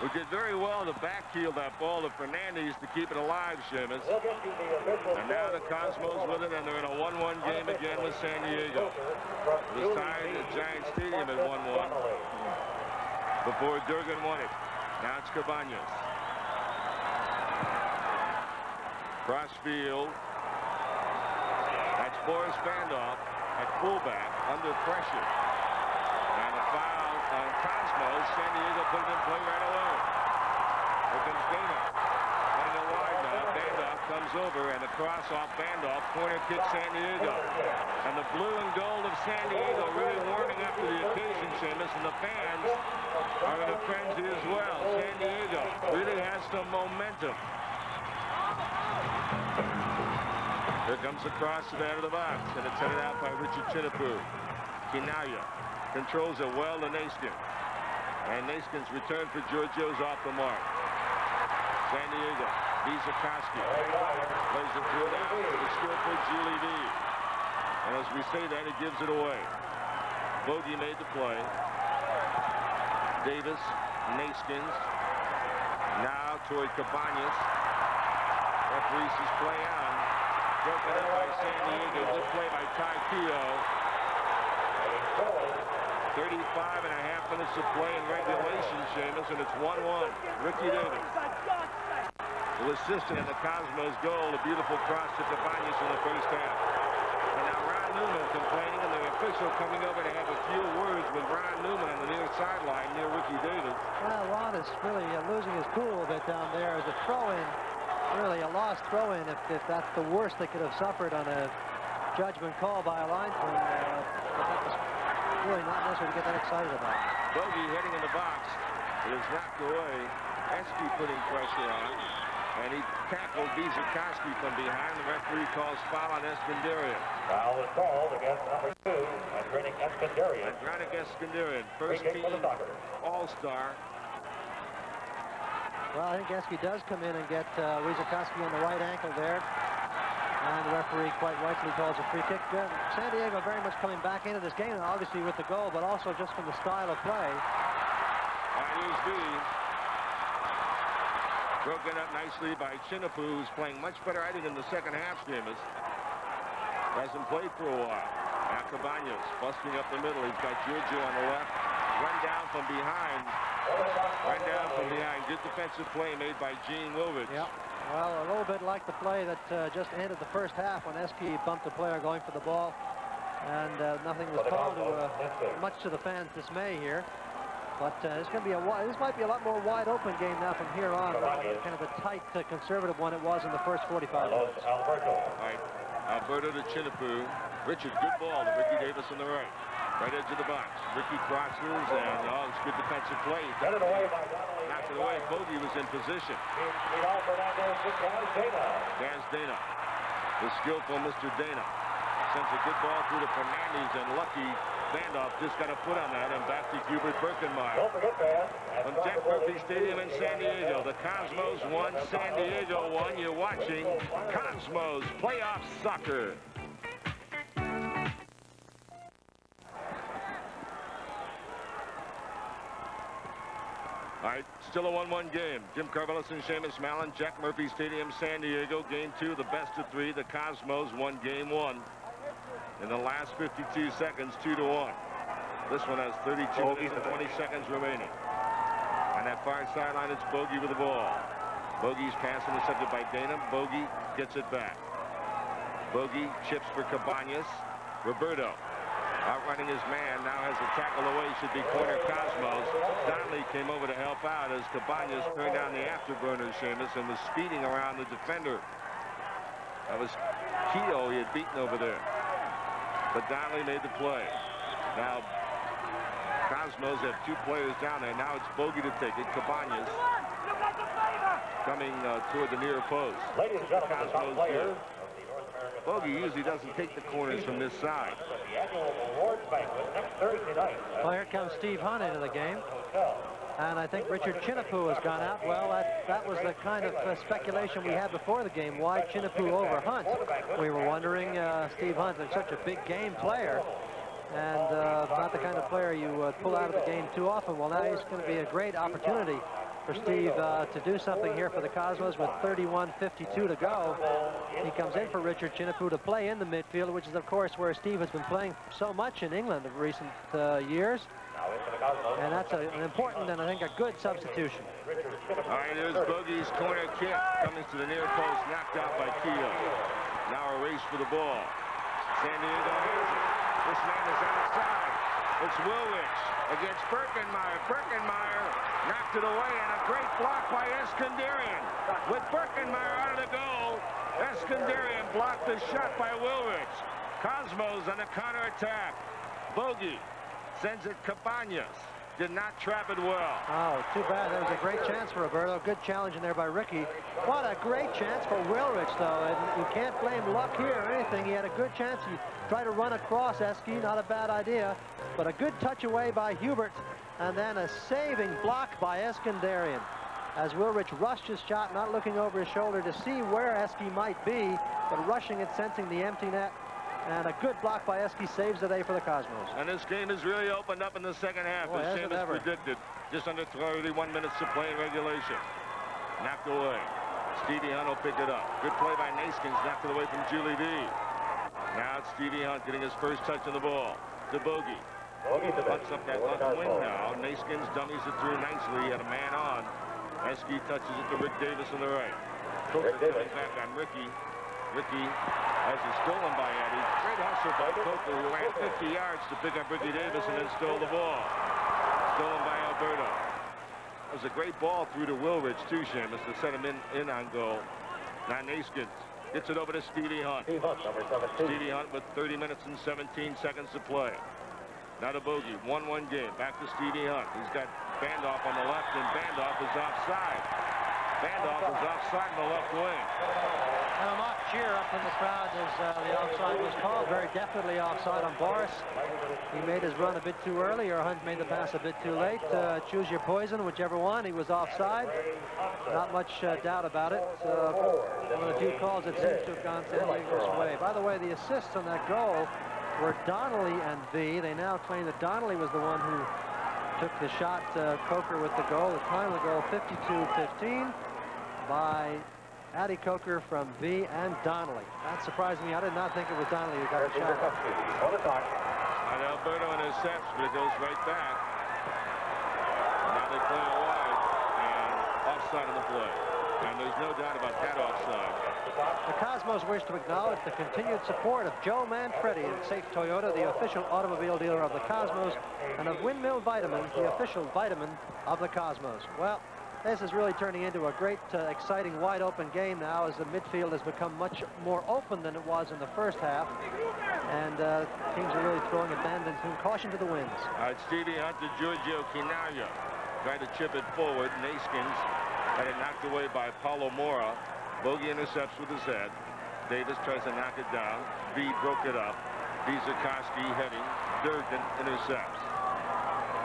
who did very well to backheel that ball to Fernandez to keep it alive, Seamus. And now the Cosmos with it, and they're in a 1-1 game again with San Diego. It was tied at Giant Stadium at 1-1 before Durgan won it. Now it's Cabañas. Crossfield. That's Boris Bandoff at fullback under pressure. And a foul on Cosmos. San Diego put it in play right away. Here comes Dana. Running it wide now. Bandoff comes over, and the cross off Bandoff. Corner kick San Diego. And the blue and gold of San Diego really warming up to the occasion, Seamus. And the fans are in a frenzy as well. San Diego really has some momentum. Here comes the cross to the end of the box, and it's headed out by Richard Chinipu. Kinaya controls it well to Naiskin. And Naiskin's return for Giorgio's off the mark. San Diego. Vizikoski plays it through now to the skillful Julie V. And as we say that, he gives it away. Bogey made the play. Davis, Naskins. Now toward Cabañas. Referee says play on. Broken up by San Diego. Good play by Ty Keogh. 35.5 minutes of play in regulation, Seamus, and it's 1-1. Ricky Davis will assist in the Cosmos goal. A beautiful cross to Cabañas in the first half. And now Ron Newman complaining, and the official coming over to have a few words with Ron Newman on the near sideline near Ricky Davis. Well, Ron is really losing his cool a bit down there. As a throw-in, really a lost throw-in if that's the worst they could have suffered on a judgment call by a linesman. That was really not necessary to get that excited about. Bogey heading in the box. It is knocked away. Esky putting pressure on. And he tackled Vizikoski from behind. The referee calls foul on Eskandarian. Foul is called against number 2, Andronic Eskandarian. Andronic Eskandarian, first team All-Star. Well, I think Esky does come in and get Vizikoski on the right ankle there. And the referee quite rightly calls a free kick. San Diego very much coming back into this game, obviously with the goal, but also just from the style of play. And here's B. Broken up nicely by Chinapu, who's playing much better, I think, in the second half, Seamus. Hasn't played for a while. Now Cabañas busting up the middle. He's got Giorgio on the left. Run down from behind. Run down from behind. Good defensive play made by Gene Wilvich. Yeah. Well, a little bit like the play that just ended the first half when Esky bumped the player going for the ball. And nothing was called, much to the fans' dismay here. But it's going to be this might be a lot more wide open game now from here on. Kind of a tight, conservative one it was in the first 45 minutes. Alberto. All right, Alberto to Chinapu. Richard, good ball to Ricky Davis on the right. Right edge of the box. Ricky crosses, and it's good defensive play. Get it away by Donnelly. Knocked it away. Bogey was in position. There's Dana. The skillful Mr. Dana. Sends a good ball through to Fernandez, and lucky Vandoff just got a foot on that, and back to Hubert Birkenmeyer. Don't forget that. From Jack Murphy Stadium in San Diego, the Cosmos won, San Diego won. You're watching Cosmos Playoff Soccer. All right, still a 1-1 game. Jim Carvelis and Seamus Mallon, Jack Murphy Stadium, San Diego. Game 2, the best of 3. The Cosmos won game 1. In the last 52 seconds, 2-1. This one has 32 minutes and 20 seconds remaining. On that far sideline, it's Bogey with the ball. Bogey's pass intercepted by Dana. Bogey gets it back. Bogey chips for Cabañas. Roberto outrunning his man, now has a tackle away, should be corner Cosmos. Donnelly came over to help out as Cabañas turned down the afterburner, Seamus, and was speeding around the defender. That was Keogh he had beaten over there. But Donnelly made the play. Now, Cosmos have 2 players down there. Now it's Bogey to take it. Cabañas coming toward the near post. Ladies and gentlemen, the top player. Bogey usually doesn't take the corners from this side. The annual awards banquet next Thursday night. Well, here comes Steve Hunt into the game. And I think Richard Chinapu has gone out. Well, that was the kind of speculation we had before the game. Why Chinapu over Hunt? We were wondering, Steve Hunt is such a big game player. And not the kind of player you pull out of the game too often. Well, now he's going to be a great opportunity for Steve to do something here for the Cosmos with 31:52 to go. He comes in for Richard Chinapu to play in the midfield, which is, of course, where Steve has been playing so much in England in recent years. And that's an important and I think a good substitution. All right, here's Bogey's corner kick coming to the near post, knocked out by Keogh. Now a race for the ball. San Diego has it. This man is outside. It's Wilwich against Birkenmeyer. Birkenmeyer knocked it away, and a great block by Eskandarian. With Birkenmeyer out of the goal, Eskandarian blocked the shot by Wilwich. Cosmos on the counterattack. Bogey sends it Cabañas. Did not trap it well. Oh, too bad. There was a great chance for Roberto. Good challenge in there by Ricky. What a great chance for Wilrich, though. And you can't blame luck here or anything. He had a good chance. He tried to run across Esky. Not a bad idea. But a good touch away by Hubert. And then a saving block by Eskandarian. as Wilrich rushed his shot, not looking over his shoulder to see where Eske might be, but rushing it, sensing the empty net. And a good block by Eske saves the day for the Cosmos. And this game has really opened up in the second half, Boy, as has it Seamus ever. predicted. Just under 31 minutes to play in regulation. Knocked away. Stevie Hunt will pick it up. Good play by Naskins, knocked it away from Julie V. Now it's Stevie Hunt getting his first touch on the ball. To Bogey. Puts up that left wing now. Naskins dummies it through nicely. He had a man on. Eske touches it to Rick Davis on the right. Coker coming back on Ricky. Ricky has it stolen by Eddie. Great hustle by Coker, who ran 50 yards to pick up Ricky Davis and then stole the ball. Stolen by Alberto. That was a great ball through to Wilrich, too, Seamus, to set him in on goal. Now Naskins gets it over to Stevie Hunt. Stevie Hunt with 30 minutes and 17 seconds to play. Now to Bogey, 1-1 game. Back to Stevie Hunt. He's got Bandoff on the left, and Bandoff is offside. Bandoff is offside in the left wing. And a mock cheer up from the crowd as the offside was called. Very definitely offside on Boris. He made his run a bit too early, or Hunt made the pass a bit too late. Choose your poison, whichever one. He was offside. Not much doubt about it. One of the few calls that seems to have gone San Diego's way. By the way, the assists on that goal were Donnelly and V. They now claim that Donnelly was the one who took the shot. Coker with the goal. The time of the goal, 52-15 by Addy Coker from V and Donnelly. That surprised me. I did not think it was Donnelly who got the shot. And Alberto intercepts, but it goes right back. Now they play it wide, and offside on the play. And there's no doubt about that offside. The Cosmos wish to acknowledge the continued support of Joe Manfredi at Safe Toyota, the official automobile dealer of the Cosmos, and of Windmill Vitamins, the official vitamin of the Cosmos. Well, this is really turning into a great, exciting, wide-open game now as the midfield has become much more open than it was in the first half. And teams are really throwing abandon to caution to the winds. All right, Stevie Hunt to Giorgio Quinaglia. Tried to chip it forward. Naskins had it knocked away by Paulo Mora. Bogey intercepts with his head. Davis tries to knock it down. V broke it up. Vizikoski heading. Durgan intercepts.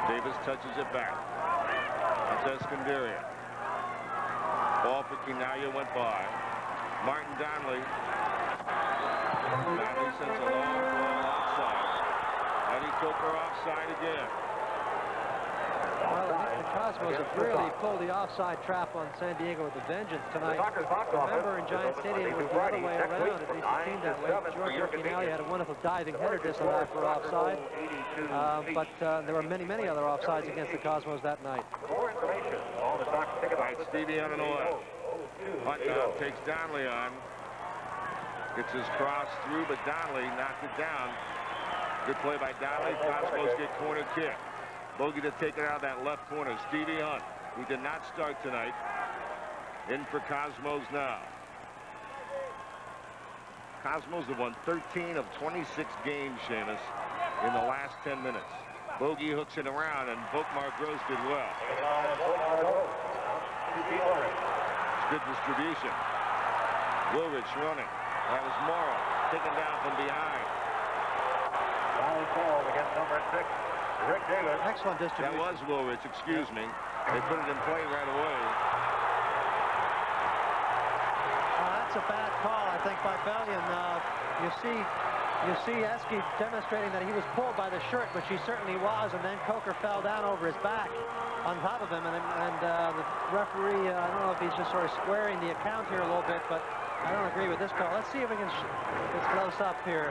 Davis touches it back. That's Eskandarian. Ball for Quinaglia went by. Martin Donnelly. Donnelly sends a long ball outside. Eddie Coker offside again. Well, the Cosmos have really pulled the offside trap on San Diego with a vengeance tonight. Remember, in Giant Stadium, it was the other way around. At least it seemed that way. Giorgio Quinaglia had a wonderful diving header disallowed for offside. But there were many, many other offsides against the Cosmos that night. Right, Stevie on the left. Hunt now takes Donnelly on. Gets his cross through, but Donnelly knocked it down. Good play by Donnelly. Cosmos get corner kick. Bogey to take it out of that left corner. Stevie Hunt, who did not start tonight, in for Cosmos now. Cosmos have won 13 of 26 games, Seamus, in the last 10 minutes. Bogey hooks it around, and Volkmar Gross did well. It's good distribution. Wilrich running. That was Morrow taken down from behind. Foul call against number 6, Rick Davis. Excellent distribution. That was Wilrich, excuse me. They put it in play right away. That's a bad call, I think, by Bellion. You see Eske demonstrating that he was pulled by the shirt, which he certainly was, and then Coker fell down over his back on top of him, and the referee, I don't know if he's just sort of squaring the account here a little bit, but I don't agree with this call. Let's see if we can it's close up here.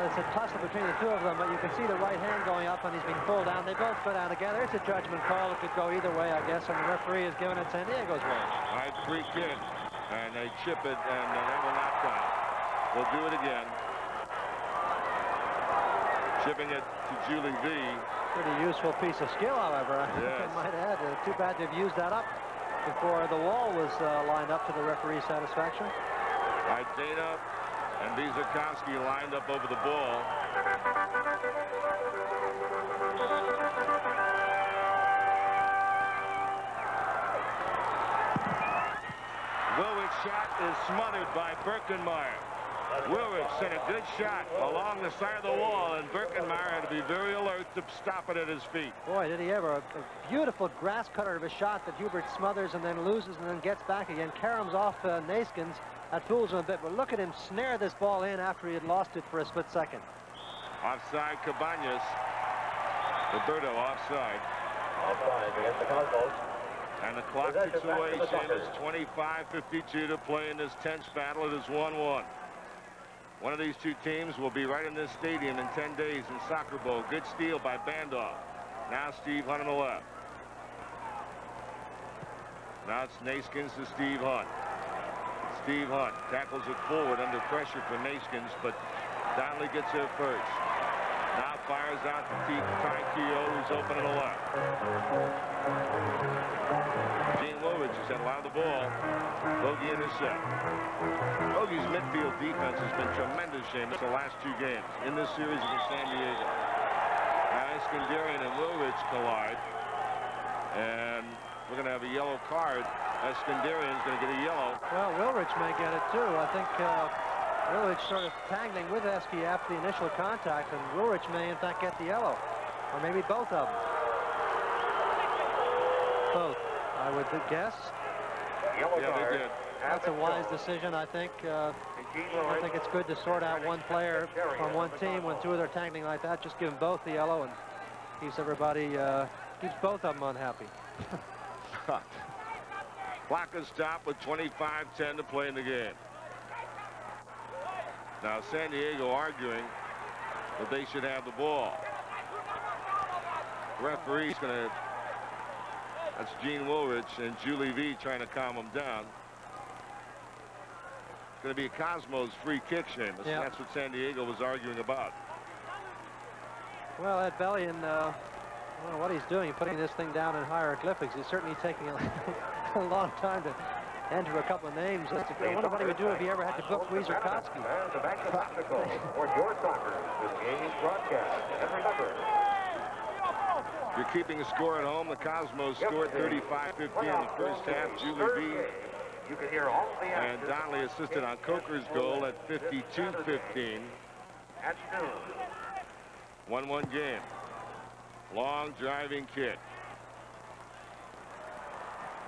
It's a tussle between the two of them, but you can see the right hand going up, and he's being pulled down. They both go down together. It's a judgment call. It could go either way, I guess, and the referee has given it San Diego's way. All right, free kick, and they chip it, and they will knock down. They'll do it again. Chipping it to Julie V. Pretty useful piece of skill, however. Yes. I might add. Too bad they've used that up before the wall was lined up to the referee's satisfaction. All right, Dana and Vizikoski lined up over the ball. Wilrich's shot is smothered by Birkenmeyer. Wilrich sent a good shot along the side of the wall, and Birkenmeyer had to be very alert to stop it at his feet. Boy, did he ever. A beautiful grass cutter of a shot that Hubert smothers and then loses and then gets back again. Karam's off Naskins. That fools him a bit, but look at him snare this ball in after he had lost it for a split second. Offside, Cabañas. Roberto offside. Offside against the Cosmos. And the clock ticks away. Seamus, 25:52 to play in this tense battle. It is 1-1. One of these two teams will be right in this stadium in 10 days in Soccer Bowl. Good steal by Bandoff. Now Steve Hunt on the left. Now it's Naskins to Steve Hunt. Steve Hunt tackles it forward under pressure for Naskins, but Donnelly gets there first. Now fires out to Ty Keogh, who's open on the left. Gene Wilrich has had a lot of the ball. Bogey intercept. Bogey's midfield defense has been tremendous, Seamus, the last two games in this series against San Diego. Now Eskandarian and Wilrich collide, and we're going to have a yellow card. Eskandarian's going to get a yellow. Well, Wilrich may get it too. I think Wilrich sort of tangling with Esky after the initial contact, and Wilrich may in fact get the yellow, or maybe both of them. Both, I would guess. Yellow Yeah, card. they did. That's a wise decision, I think. I think it's good to sort out one player from one team when two of them are tangling like that. Just give them both the yellow and keeps everybody, keeps both of them unhappy. Clock is stopped with 25:10 to play in the game. Now San Diego arguing that they should have the ball. Referee's going to, that's Gene Wilrich and Julie V trying to calm him down. It's going to be a Cosmos free kick, Seamus. Yeah. That's what San Diego was arguing about. Well, Ed Bellion, I don't know what he's doing, putting this thing down in hieroglyphics. He's certainly taking a long time to enter a couple of names. I wonder what he would do if he ever had to book Weezer Kotsky. And the back to Mexico for your soccer with games broadcast. And remember, You're keeping a score at home. The Cosmos scored 35-15 in the first half. Julie V you can hear all the and Donnelly assisted on Coker's goal at 52-15. at noon. 1-1 game. Long driving kick.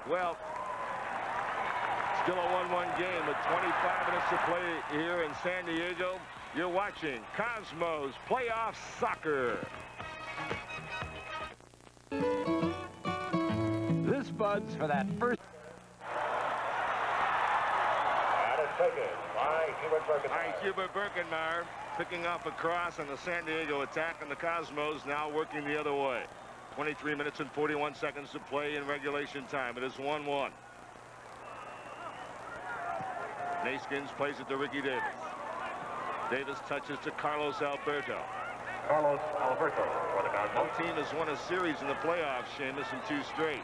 Well, still a 1-1 game with 25 minutes to play here in San Diego. You're watching Cosmos Playoff Soccer. This Bud's for that first. That is taken by Hubert All Birkenmeyer. right, Hubert Birkenmeyer picking off a cross on the San Diego attack, and the Cosmos now working the other way. 23 minutes and 41 seconds to play in regulation time. It is 1-1. Naskins plays it to Ricky Davis. Davis touches to Carlos Alberto. Carlos Alberto for the No Cosmos. team has won a series in the playoffs, Seamus, in 2 straight.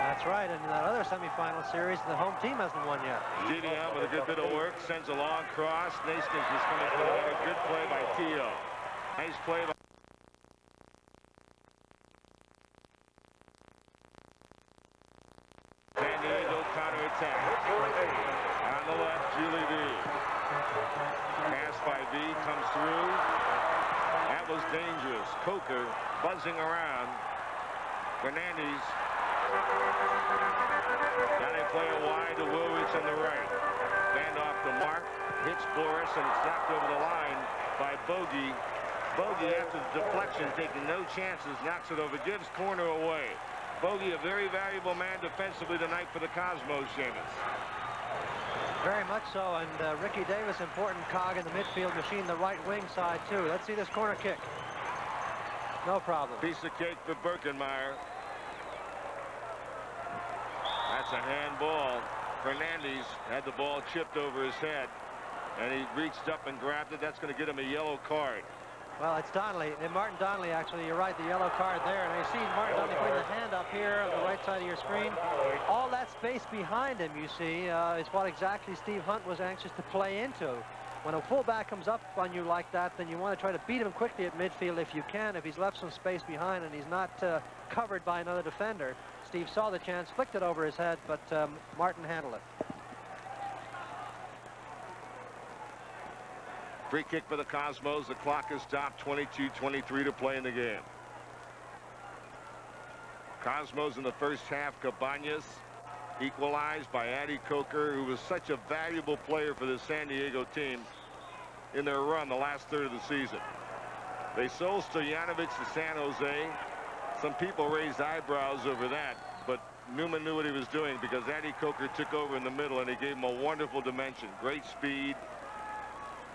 That's right, and in that other semifinal series, the home team hasn't won yet. GDM with a good bit of work, sends a long cross. Naskins is coming for the header. Good play by Tio. Nice play by San Diego counterattack. On the left, Julie V. Pass by V comes through. That was dangerous. Coker buzzing around. Fernandez. Now they play it wide to Wilrich on the right. Band off to Mark. Hits Boris, and it's knocked over the line by Bogey. Bogey, after the deflection, taking no chances, knocks it over, gives corner away. Bogey, a very valuable man defensively tonight for the Cosmos, Seamus. Very much so, and Ricky Davis, important cog in the midfield machine, the right wing side too. Let's see this corner kick. No problem. Piece of cake for Birkenmeyer. That's a handball. Fernandez had the ball chipped over his head, and he reached up and grabbed it. That's going to get him a yellow card. Well, it's Donnelly, and Martin Donnelly, actually. You're right, the yellow card there. And I see Martin Donnelly putting the hand up here on the right side of your screen. All that space behind him, you see, is what exactly Steve Hunt was anxious to play into. When a fullback comes up on you like that, then you want to try to beat him quickly at midfield if you can. If he's left some space behind and he's not covered by another defender. Steve saw the chance, flicked it over his head, but Martin handled it. Free kick for the Cosmos. The clock is stopped. 22-23 to play in the game. Cosmos in the first half. Cabañas equalized by Addy Coker, who was such a valuable player for the San Diego team in their run the last third of the season. They sold Stojanovic to San Jose. Some people raised eyebrows over that, but Newman knew what he was doing because Addy Coker took over in the middle and he gave him a wonderful dimension. Great speed.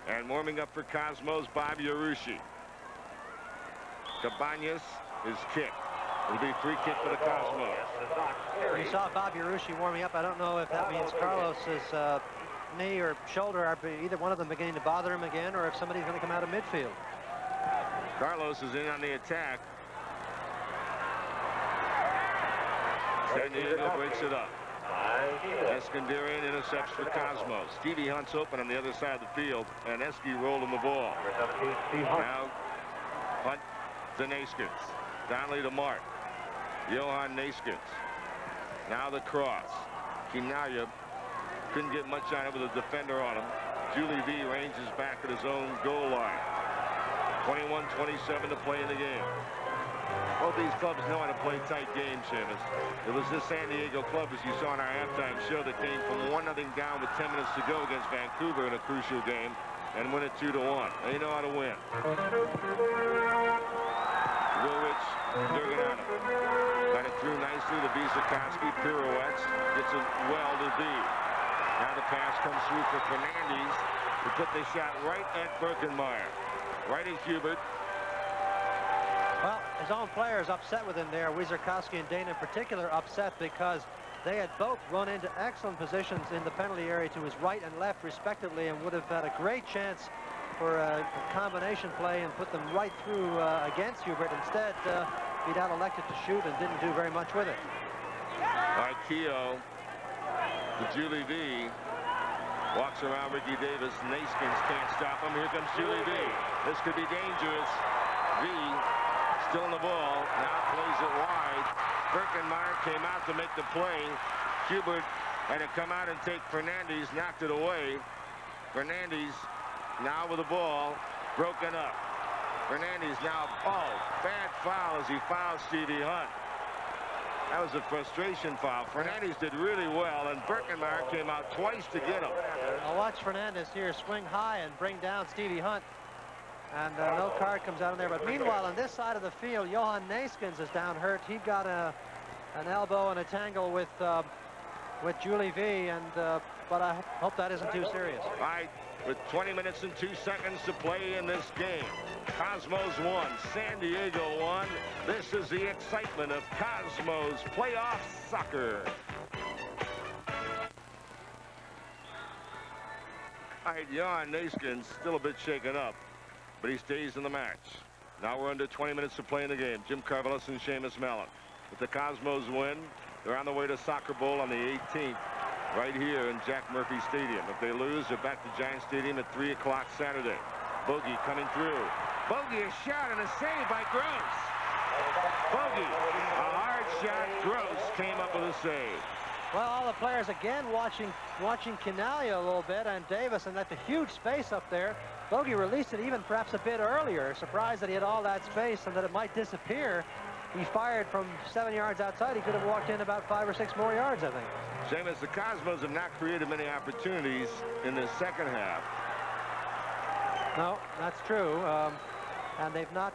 And warming up for Cosmos, Bob Yarushi. Cabañas is kicked. It'll be a free kick for the Cosmos. You saw Bob Yarushi warming up. I don't know if that means Carlos's knee or shoulder are either one of them beginning to bother him again, or if somebody's going to come out of midfield. Carlos is in on the attack. San Diego breaks it up. Eskandarian intercepts for Cosmos. Stevie Hunt's open on the other side of the field, and Esky rolled him the ball. Now Hunt to Naskins. Donnelly to Mark. Johan Naskins. Now the cross. Kinaya couldn't get much on it with a defender on him. Julie V ranges back at his own goal line. 21-27 to play in the game. Both these clubs know how to play tight games, Seamus. It was this San Diego club, as you saw in our halftime show, that came from 1-0 down with 10 minutes to go against Vancouver in a crucial game and win it 2-1. They know how to win. Willrich, Durganano. Got it through nicely to Visakowski. Pirouettes. Gets it well to D. Now the pass comes through for Fernandez to put the shot right at Birkenmeyer. Right at Hubert. Well, his own players upset with him there. Wizarkowski and Dane in particular upset because they had both run into excellent positions in the penalty area to his right and left respectively and would have had a great chance for a combination play and put them right through against Hubert. Instead, he'd out elected to shoot and didn't do very much with it. Keogh to Julie V. Walks around Ricky Davis. Naskins can't stop him. Here comes Julie V. This could be dangerous. V still in the ball. Now plays it wide. Birkenmeyer came out to make the play. Hubert had to come out and take Fernandez. Knocked it away. Fernandez now with the ball. Broken up. Fernandez now. Oh, bad foul as he fouls Stevie Hunt. That was a frustration foul. Fernandez did really well, and Birkenmeyer came out twice to get him. I'll watch Fernandez here swing high and bring down Stevie Hunt. And no card comes out in there. But meanwhile, on this side of the field, Johan Naskins is down hurt. He got an elbow and a tangle with Julie V. And but I hope that isn't too serious. All right, with 20 minutes and 2 seconds to play in this game. Cosmos 1, San Diego 1. This is the excitement of Cosmos playoff soccer. All right, Johan Naskins still a bit shaken up, but he stays in the match. Now we're under 20 minutes to play in the game. Jim Carvelis and Seamus Mallon. If the Cosmos win, they're on the way to Soccer Bowl on the 18th, right here in Jack Murphy Stadium. If they lose, they're back to Giant Stadium at 3 o'clock Saturday. Bogey coming through. Bogey, a shot and a save by Gross. Bogey, a hard shot. Gross came up with a save. Well, all the players again watching Kinalia a little bit and Davis, and left a huge space up there. Bogey released it even perhaps a bit earlier. Surprised that he had all that space and that it might disappear. He fired from 7 yards outside. He could have walked in about 5 or 6 more yards, I think. Seamus, the Cosmos have not created many opportunities in the second half. No, that's true. And they've not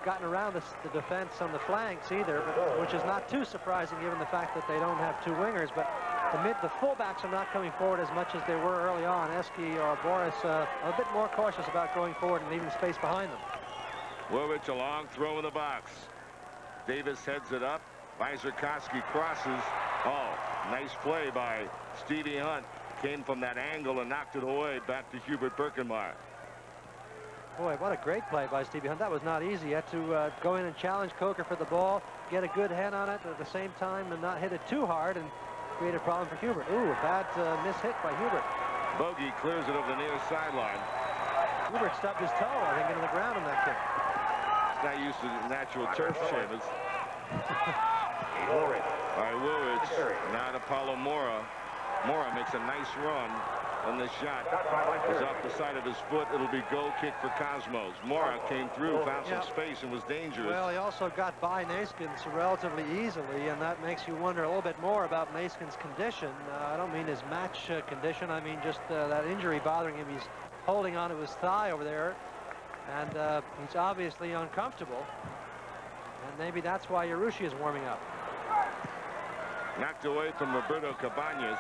gotten around the defense on the flanks either, which is not too surprising given the fact that they don't have two wingers. But the fullbacks are not coming forward as much as they were early on. Esky or Boris a bit more cautious about going forward and leaving space behind them. Willrich, a long throw in the box. Davis heads it up. Wizarkowski crosses. Oh, nice play by Stevie Hunt. Came from that angle and knocked it away back to Hubert Birkenmeyer. Boy, what a great play by Stevie Hunt. That was not easy. He had to go in and challenge Coker for the ball, get a good head on it at the same time and not hit it too hard and create a problem for Hubert. Ooh, a bad miss-hit by Hubert. Bogey clears it over the near sideline. Hubert stubbed his toe, I think, into the ground on that kick. He's not used to natural turf, Seamus. All right, Willrich. Now to Paulo Mora. Mora makes a nice run. And the shot is off the side of his foot. It'll be goal kick for Cosmos. Mora came through, found some space, and was dangerous. Well, he also got by Naskins relatively easily, and that makes you wonder a little bit more about Naskins' condition. I don't mean his match condition. I mean just that injury bothering him. He's holding onto his thigh over there, and he's obviously uncomfortable. And maybe that's why Yarushi is warming up. Knocked away from Roberto Cabañas.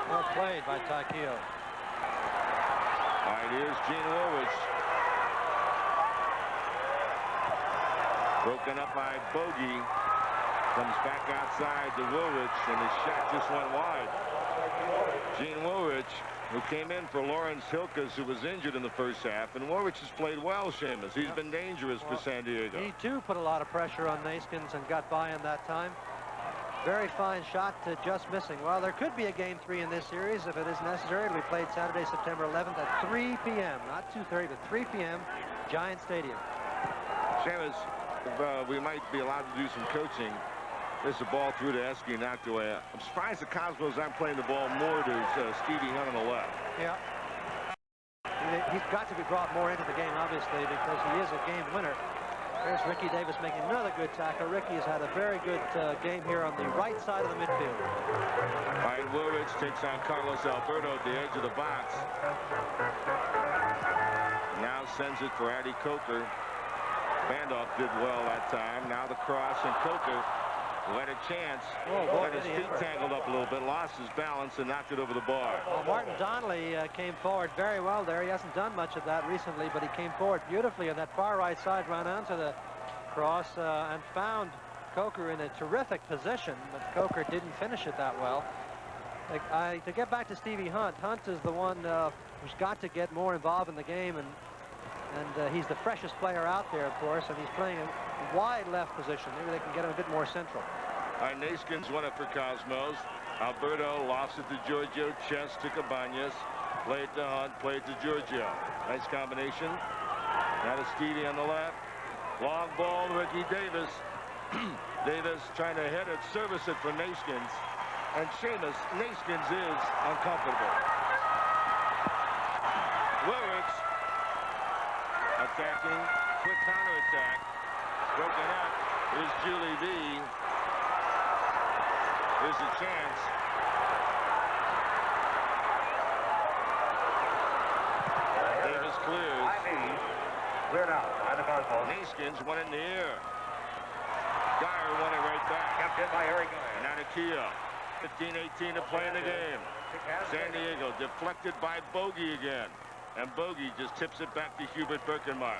Well played by Takio. All right, here's Gene Woolwich. Broken up by Bogey. Comes back outside to Woolwich, and his shot just went wide. Gene Woolwich, who came in for Lawrence Hilkes, who was injured in the first half. And Woolwich has played well, Seamus. He's been dangerous for San Diego. He, too, put a lot of pressure on Naskins and got by him that time. Very fine shot, just missing. Well, there could be a game 3 in this series if it is necessary. It'll be played Saturday, September 11th at 3 p.m. Not 2:30, but 3 p.m. Giant Stadium. Seamus, we might be allowed to do some coaching. There's a ball through to Esky, knocked away. I'm surprised the Cosmos aren't playing the ball more to Stevie Hunt on the left. Yeah. He's got to be brought more into the game, obviously, because he is a game winner. There's Ricky Davis making another good tackle. Ricky has had a very good game here on the right side of the midfield. All right, Woolwich takes on Carlos Alberto at the edge of the box. Now sends it for Addy Coker. Bandoff did well that time. Now the cross, and Coker, who had a chance, got his feet tangled up a little bit, lost his balance, and knocked it over the bar. Well, Martin Donnelly came forward very well there. He hasn't done much of that recently, but he came forward beautifully on that far right side, ran onto the cross, and found Coker in a terrific position, but Coker didn't finish it that well. To get back to Stevie Hunt, Hunt is the one who's got to get more involved in the game, and he's the freshest player out there, of course, and he's playing a wide left position. Maybe they can get him a bit more central. All right, Naskins won it for Cosmos. Alberto lost it to Giorgio. Chest to Cabañas. Play it to Hunt. Play it to Giorgio. Nice combination. Now to Stevie on the left. Long ball, Ricky Davis. Davis trying to head it, service it for Naskins. And Seamus, Naskins is uncomfortable. Woolwich attacking, quick counterattack. Broken up. Here's Julie V. Here's a chance. Davis clears. Cleared out by the Cosmos. Naskins won it in the air. Geyer won it right back. Kept in by Harry Geyer. Now to Keogh. 15-18 to play in the game. San Diego deflected by Bogey again. And Bogey just tips it back to Hubert Birkenmeyer.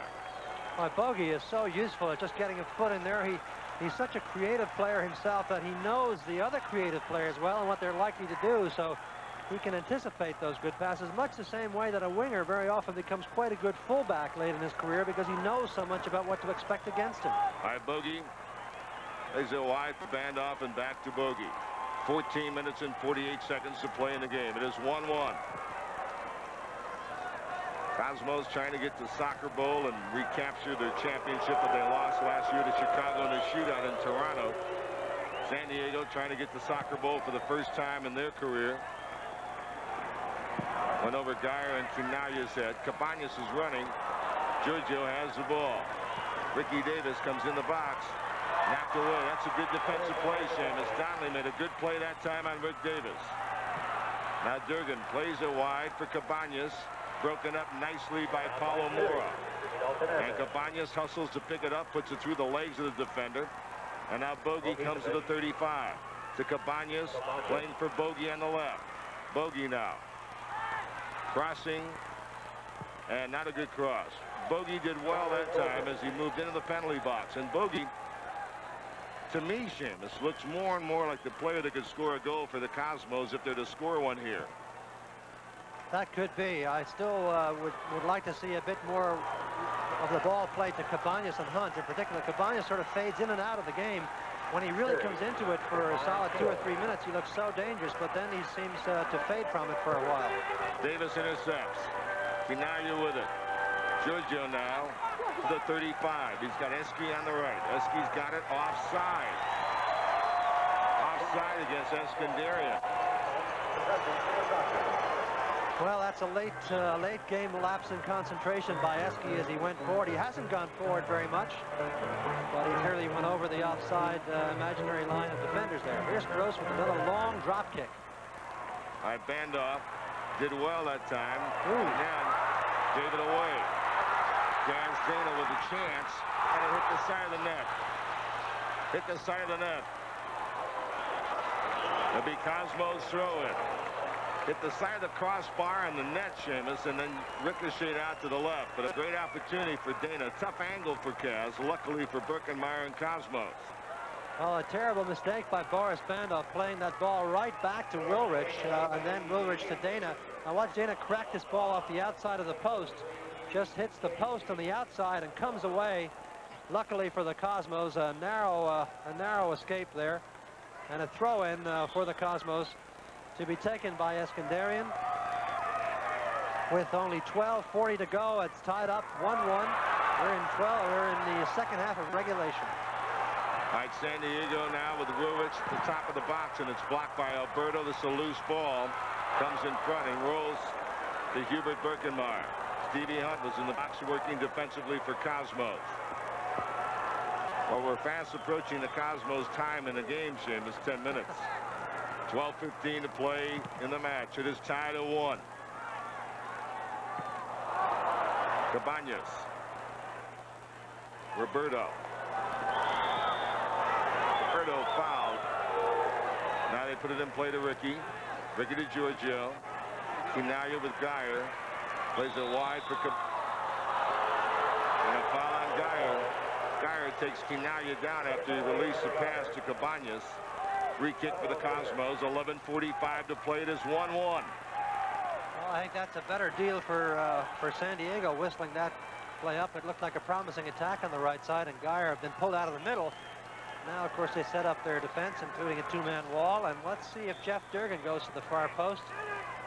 Well, Bogey is so useful at just getting a foot in there. He's such a creative player himself that he knows the other creative players well and what they're likely to do, so he can anticipate those good passes, much the same way that a winger very often becomes quite a good fullback late in his career because he knows so much about what to expect against him. All right, Bogey lays it wide, band off, and back to Bogey. 14 minutes and 48 seconds to play in the game. It is 1-1. Cosmos trying to get to Soccer Bowl and recapture their championship that they lost last year to Chicago in a shootout in Toronto. San Diego trying to get to Soccer Bowl for the first time in their career. Went over Geyer and Quinalia's head. Cabañas is running. Giorgio has the ball. Ricky Davis comes in the box. Knocked away. That's a good defensive play, Seamus. Donnelly made a good play that time on Rick Davis. Now Durgan plays it wide for Cabañas. Broken up nicely by Paulo Mora. And Cabañas hustles to pick it up, puts it through the legs of the defender. And now Bogey comes to the 35. To Cabañas, playing for Bogey on the left. Bogey now. Crossing. And not a good cross. Bogey did well that time as he moved into the penalty box. And Bogey, to me, Seamus, looks more and more like the player that could score a goal for the Cosmos if they're to score one here. That could be. I still would like to see a bit more of the ball played to Cabañas and Hunt. In particular, Cabañas sort of fades in and out of the game. When he really comes into it for a solid 2 or 3 minutes, he looks so dangerous, but then he seems to fade from it for a while. Davis intercepts. Quinalia with it. Giorgio now to the 35. He's got Esky on the right. Esky's got it offside. outside against Eskandarian. Well, that's a late game lapse in concentration by Eski as he went forward. He hasn't gone forward very much, but he clearly went over the offside imaginary line of defenders there. Here's Gross with another long drop kick. All right, Bandoff did well that time. Ooh. Again, gave it away. Dan's Dana with a chance, and it hit the side of the net. Hit the side of the net. It'll be Cosmo's throw-in. Hit the side of the crossbar and the net, Seamus, and then ricocheted out to the left. But a great opportunity for Dana. Tough angle for Kaz, luckily for Birkenmeyer and Cosmos. Oh, a terrible mistake by Boris Bandoff playing that ball right back to Wilrich, and then Wilrich to Dana. Now watch Dana crack this ball off the outside of the post. Just hits the post on the outside and comes away. Luckily for the Cosmos, a narrow escape there. And a throw-in for the Cosmos to be taken by Eskandarian. With only 12:40 to go, it's tied up 1-1. We're in the second half of regulation. All right, San Diego now with Wilrich at the top of the box, and it's blocked by Alberto. This is a loose ball. Comes in front and rolls to Hubert Birkenmeyer. Stevie Hunt was in the box working defensively for Cosmos. Well, we're fast approaching the Cosmos time in the game, Seamus. 10 minutes. 12:15 to play in the match. It is tied at 1. Cabañas. Roberto fouled. Now they put it in play to Ricky. Ricky to Giorgio. Quinaya with Geyer. Plays it wide for and a foul on Geyer. Geyer takes Quinaya down after he released the pass to Cabañas. Free kick for the Cosmos. 11:45 to play. It is 1-1. Well, I think that's a better deal for San Diego, whistling that play up. It looked like a promising attack on the right side, and Geyer have been pulled out of the middle. Now, of course, they set up their defense, including a two-man wall. And let's see if Jeff Durgan goes to the far post,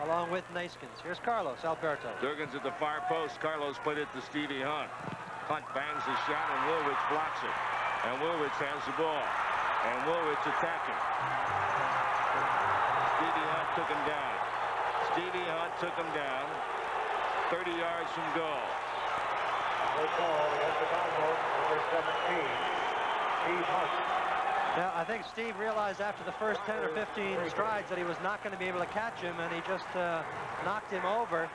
along with Naskins. Here's Carlos Alberto. Durgan's at the far post. Carlos played it to Stevie Hunt. Hunt bangs the shot, and Wilrich blocks it. And Wilrich has the ball. And Wilrich attacking. Stevie Hunt took him down. Stevie Hunt took him down. 30 yards from goal. No call against the Cosmos, number 17, Steve Hunt. Now, I think Steve realized after the first 10 or 15 strides that he was not going to be able to catch him, and he just knocked him over.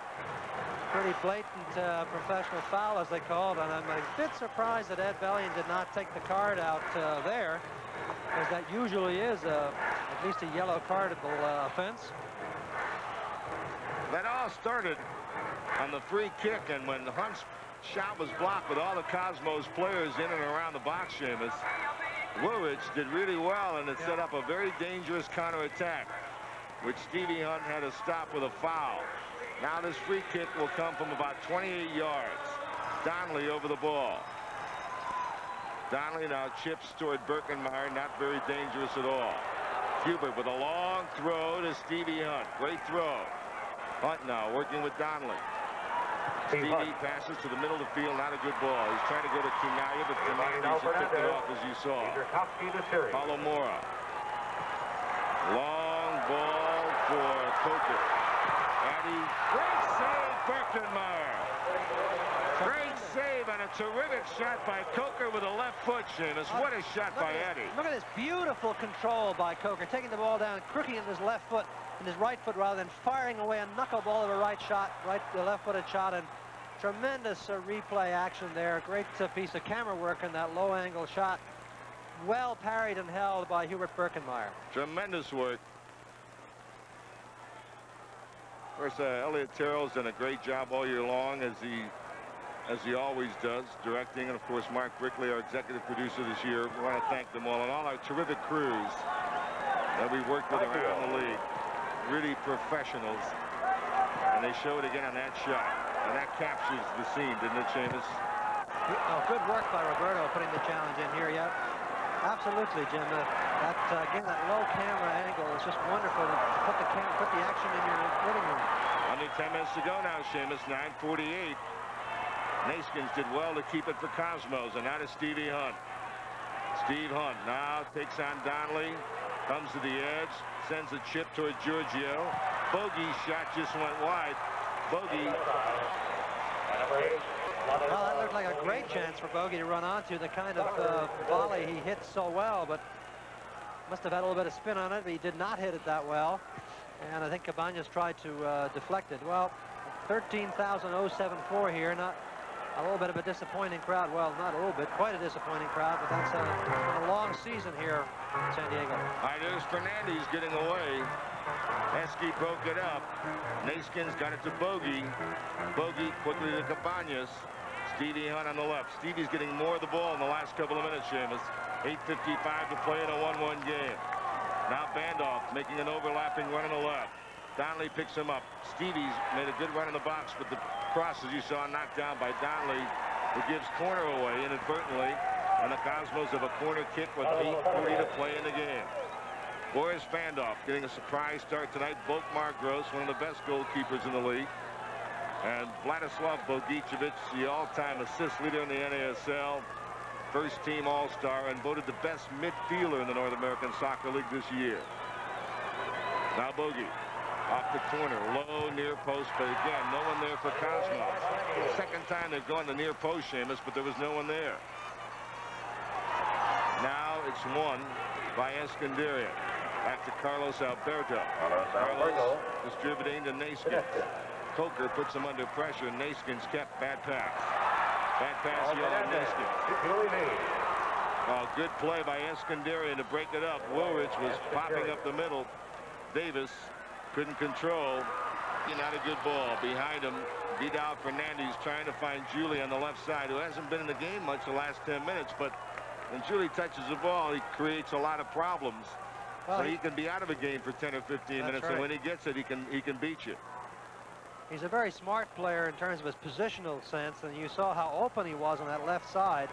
Pretty blatant professional foul, as they called, and I'm a bit surprised that Ed Bellion did not take the card out there, because that usually is at least a yellow cardable offense. That all started on the free kick, and when Hunt's shot was blocked with all the Cosmos players in and around the box, Seamus, Wilrich did really well, and it set up a very dangerous counterattack, which Stevie Hunt had to stop with a foul. Now this free kick will come from about 28 yards. Donnelly over the ball. Donnelly now chips toward Birkenmeyer, not very dangerous at all. Hubert with a long throw to Stevie Hunt. Great throw. Hunt now working with Donnelly. Stevie passes to the middle of the field, not a good ball. He's trying to go to Quinaya, but Fernandez tipped it off, as you saw. Paulo Mora. Long ball for Coker. Addy, great save, Birkenmeyer. Great save and a terrific shot by Coker with a left foot, Seamus. What a shot by Addy. Look at this beautiful control by Coker, taking the ball down, crooking it in his left foot, in his right foot, rather than firing away a knuckleball of a left-footed shot, and tremendous replay action there. Great piece of camera work in that low-angle shot. Well parried and held by Hubert Birkenmeyer. Tremendous work. Of course, Elliot Terrell's done a great job all year long, as he always does, directing, and of course Mark Brickley, our executive producer this year. We want to thank them all and all our terrific crews that we worked with around the league. Really professionals, and they show it again on that shot, and that captures the scene, didn't it, Seamus? Oh, good work by Roberto putting the challenge in here. Yeah, absolutely, Jim. Again, that low camera angle is just wonderful to put the action in your living room. Under 10 minutes to go now, Seamus. 9:48. Naskins did well to keep it for Cosmos, and now to Stevie Hunt. Steve Hunt now takes on Donnelly. Comes to the edge, sends a chip toward Giorgio. Bogey shot just went wide. Bogey. Well, that looked like a great chance for Bogey to run onto, the kind of volley he hits so well, but must have had a little bit of spin on it, but he did not hit it that well. And I think Cabañas tried to deflect it. Well, 13,074 here, not a little bit of a disappointing crowd. Well, not a little bit, quite a disappointing crowd, but that's been a long season here in San Diego. All right, there's Fernandez getting away. Heskey broke it up. Naskins got it to Bogey. Bogey quickly to Cabañas. Stevie Hunt on the left. Stevie's getting more of the ball in the last couple of minutes, Seamus. 8:55 to play in a 1-1 game. Now Bandoff making an overlapping run on the left. Donnelly picks him up. Stevie's made a good run in the box, but the cross, as you saw, knocked down by Donnelly. It gives corner away inadvertently, and the Cosmos have a corner kick with 8:40 to play in the game. Boris Bandoff getting a surprise start tonight. Volkmar Gross, one of the best goalkeepers in the league. And Vladislav Bogicevic, the all-time assist leader in the NASL, first-team All-Star, and voted the best midfielder in the North American Soccer League this year. Now Bogey off the corner, low near post, but again, no one there for Cosmos. Second time they've gone to near post, Seamus, but there was no one there. Now it's won by Eskandarian. Back to Carlos Alberto. Carlos distributing to Naskins. Coker puts him under pressure. Naskins kept bad pass. Bad pass here on Naskins. Oh, good play by Eskandarian to break it up. Woolridge was popping up the middle. Davis couldn't control. Not a good ball. Behind him, Vidal Fernandez trying to find Julie on the left side, who hasn't been in the game much the last 10 minutes, but when Julie touches the ball, he creates a lot of problems. Well, so he can be out of a game for 10 or 15 minutes, right. And when he gets it, he can beat you. He's a very smart player in terms of his positional sense, and you saw how open he was on that left side.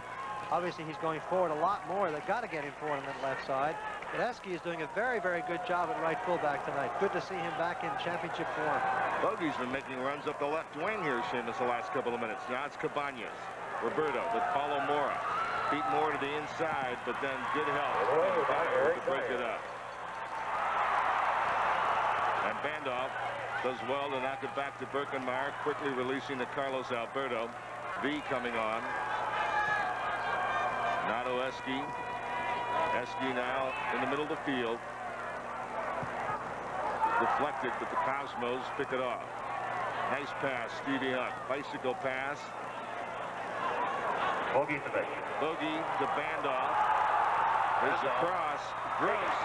Obviously, he's going forward a lot more. They've got to get him forward on that left side. But Heskey is doing a very, very good job at right fullback tonight. Good to see him back in championship form. Bogey's been making runs up the left wing here, Seamus, the last couple of minutes. Now it's Cabañas. Roberto with Paulo Mora. Beat Mora to the inside, but then good help to break it up. And Bandoff does well to knock it back to Birkenmeyer, quickly releasing to Carlos Alberto. V coming on. Nato Heskey. Heskey now in the middle of the field. Deflected, but the Cosmos pick it off. Nice pass, Stevie Hunt. Bicycle pass. Bogey to make. Bogey to Bandoff. There's a cross. Gross.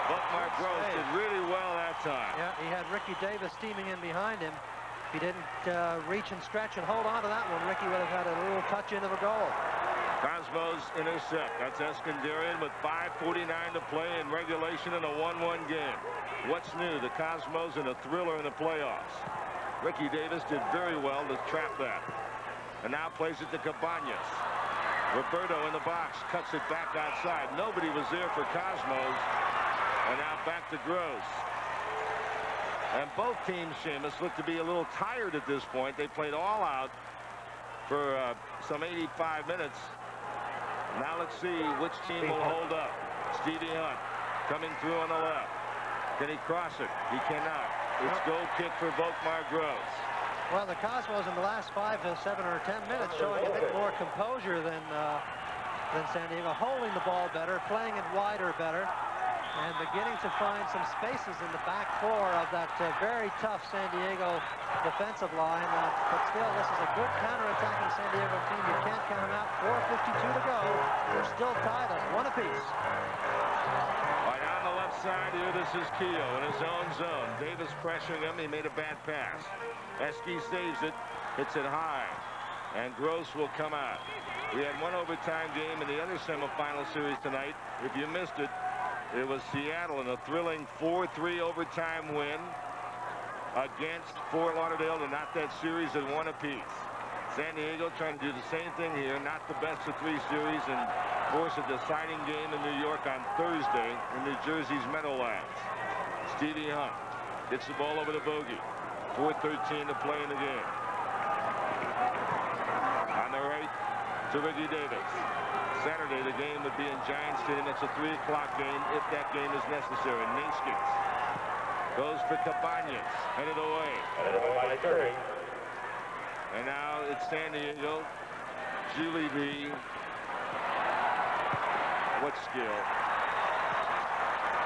Volkmar Gross did really well that time. Yeah, he had Ricky Davis steaming in behind him. If he didn't reach and stretch and hold on to that one, Ricky would have had a little touch in of a goal. Cosmos intercept. That's Eskandarian with 5:49 to play in regulation in a 1-1 game. What's new? The Cosmos in a thriller in the playoffs. Ricky Davis did very well to trap that. And now plays it to Cabañas. Roberto in the box, cuts it back outside. Nobody was there for Cosmos. And now back to Gross. And both teams, Seamus, look to be a little tired at this point. They played all out for some 85 minutes. Now let's see which team will hold up. Stevie Hunt coming through on the left. Can he cross it? He cannot. It's goal kick for Volkmar Gross. Well, the Cosmos in the last 5 to 7 or 10 minutes showing a bit more composure than San Diego, holding the ball better, playing it wider better, and beginning to find some spaces in the back four of that very tough San Diego defensive line. But still, this is a good counterattacking San Diego team. You can't count them out. 4:52 to go. They're still tied at 1 apiece. Right on the left side here, this is Keogh in his own zone. Davis pressuring him. He made a bad pass. Heskey saves it, hits it high, and Gross will come out. We had one overtime game in the other semifinal series tonight. If you missed it, it was Seattle in a thrilling 4-3 overtime win against Fort Lauderdale to knock that series at 1 apiece. San Diego trying to do the same thing here, not the best of 3 series, and force a deciding game in New York on Thursday in New Jersey's Meadowlands. Stevie Hunt gets the ball over to Bogey. 4:13 to play in the game. On the right, to Ricky Davis. Saturday, the game would be in Giant Stadium. It's a 3 o'clock game if that game is necessary. Naskins goes for Cabañas, headed away. Headed away by Curry. And now it's San Diego. Julie B. What skill.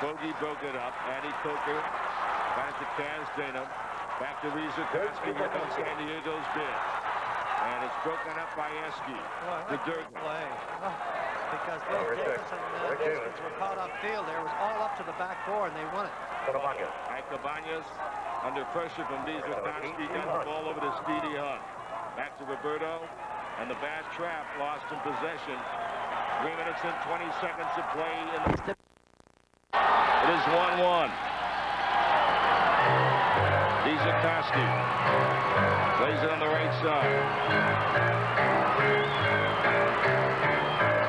Bogey broke it up. Andy Coker got it to Kaz Dana. Back to Reeser Koski here on San Diego's bid. And it's broken up by Eski to Durgan. Because both Davis and Naskins were caught upfield there. It was all up to the back four, and they won it. Cabañas under pressure from Reeser Koski got the ball over to Speedy Hunt. Back to Roberto, and the bad trap lost in possession. 3 minutes and 20 seconds to play in the... It is 1-1. Koski plays it on the right side.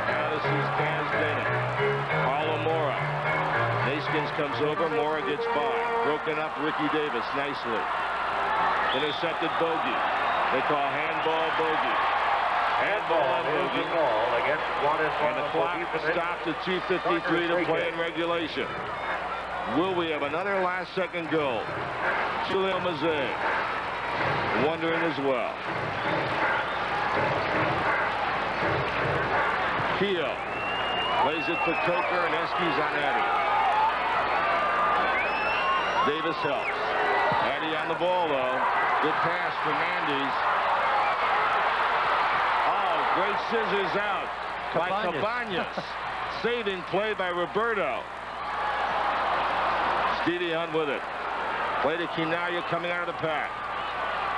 Now this is Kaz Dana. Paulo Mora. Naskins comes over. Mora gets by. Broken up Ricky Davis nicely. Intercepted Bogey. They call handball Bogey. Handball on Bogey. And the clock stopped at 2:53 to play in regulation. Will we have another last-second goal? Julio Mazet wondering as well. Keogh plays it for Coker, and Eski's on Addy. Davis helps. Addy on the ball, though. Good pass for Nandes. Oh, great scissors out by Cabañas. Saving play by Roberto. Stevie Hunt with it. Play to Quinaya coming out of the pack.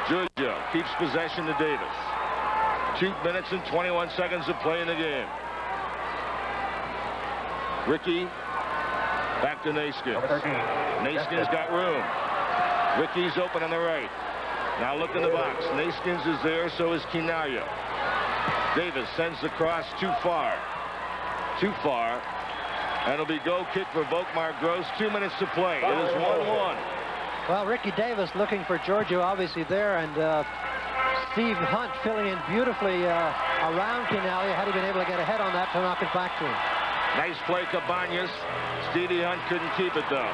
Giorgio keeps possession to Davis. 2 minutes and 21 seconds to play in the game. Ricky back to Naskins. Naskins got room. Ricky's open on the right. Now look in the box. Naskins is there, so is Quinaya. Davis sends the cross too far. Too far. And it'll be goal kick for Volkmar Gross. 2 minutes to play. It is 1-1. Well, Ricky Davis looking for Giorgio obviously there, and Steve Hunt filling in beautifully around Quinaya. Had he been able to get ahead on that to knock it back to him. Nice play, Cabañas. Stevie Hunt couldn't keep it, though.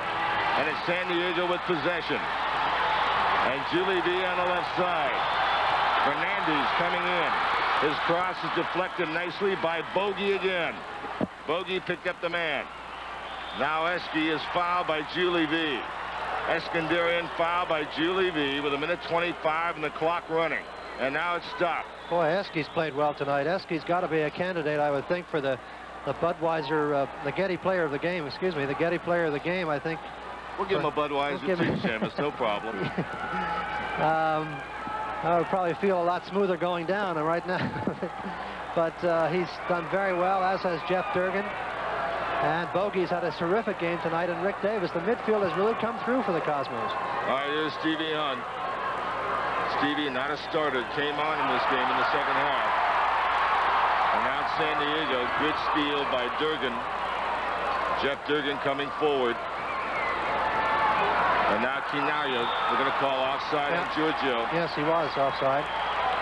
And it's San Diego with possession. And Julie V on the left side. Fernandez coming in. His cross is deflected nicely by Bogey again. Bogey picked up the man. Now Eski is fouled by Julie V. Eskandarian fouled by Julie V with 1:25 and the clock running. And now it's stopped. Boy, Eski's played well tonight. Eski's got to be a candidate, I would think, for the Budweiser, the Getty player of the game. Excuse me, the Getty player of the game, I think. We'll give him a Budweiser too, Seamus. No problem. I would probably feel a lot smoother going down right now. But he's done very well, as has Jeff Durgan. And Bogey's had a terrific game tonight, and Rick Davis. The midfield has really come through for the Cosmos. All right, here's Stevie Hunt. Stevie, not a starter, came on in this game in the second half. And now it's San Diego. Good steal by Durgan. Jeff Durgan coming forward. And now Quinaya, we're going to call offside on Giorgio. Yes, he was offside.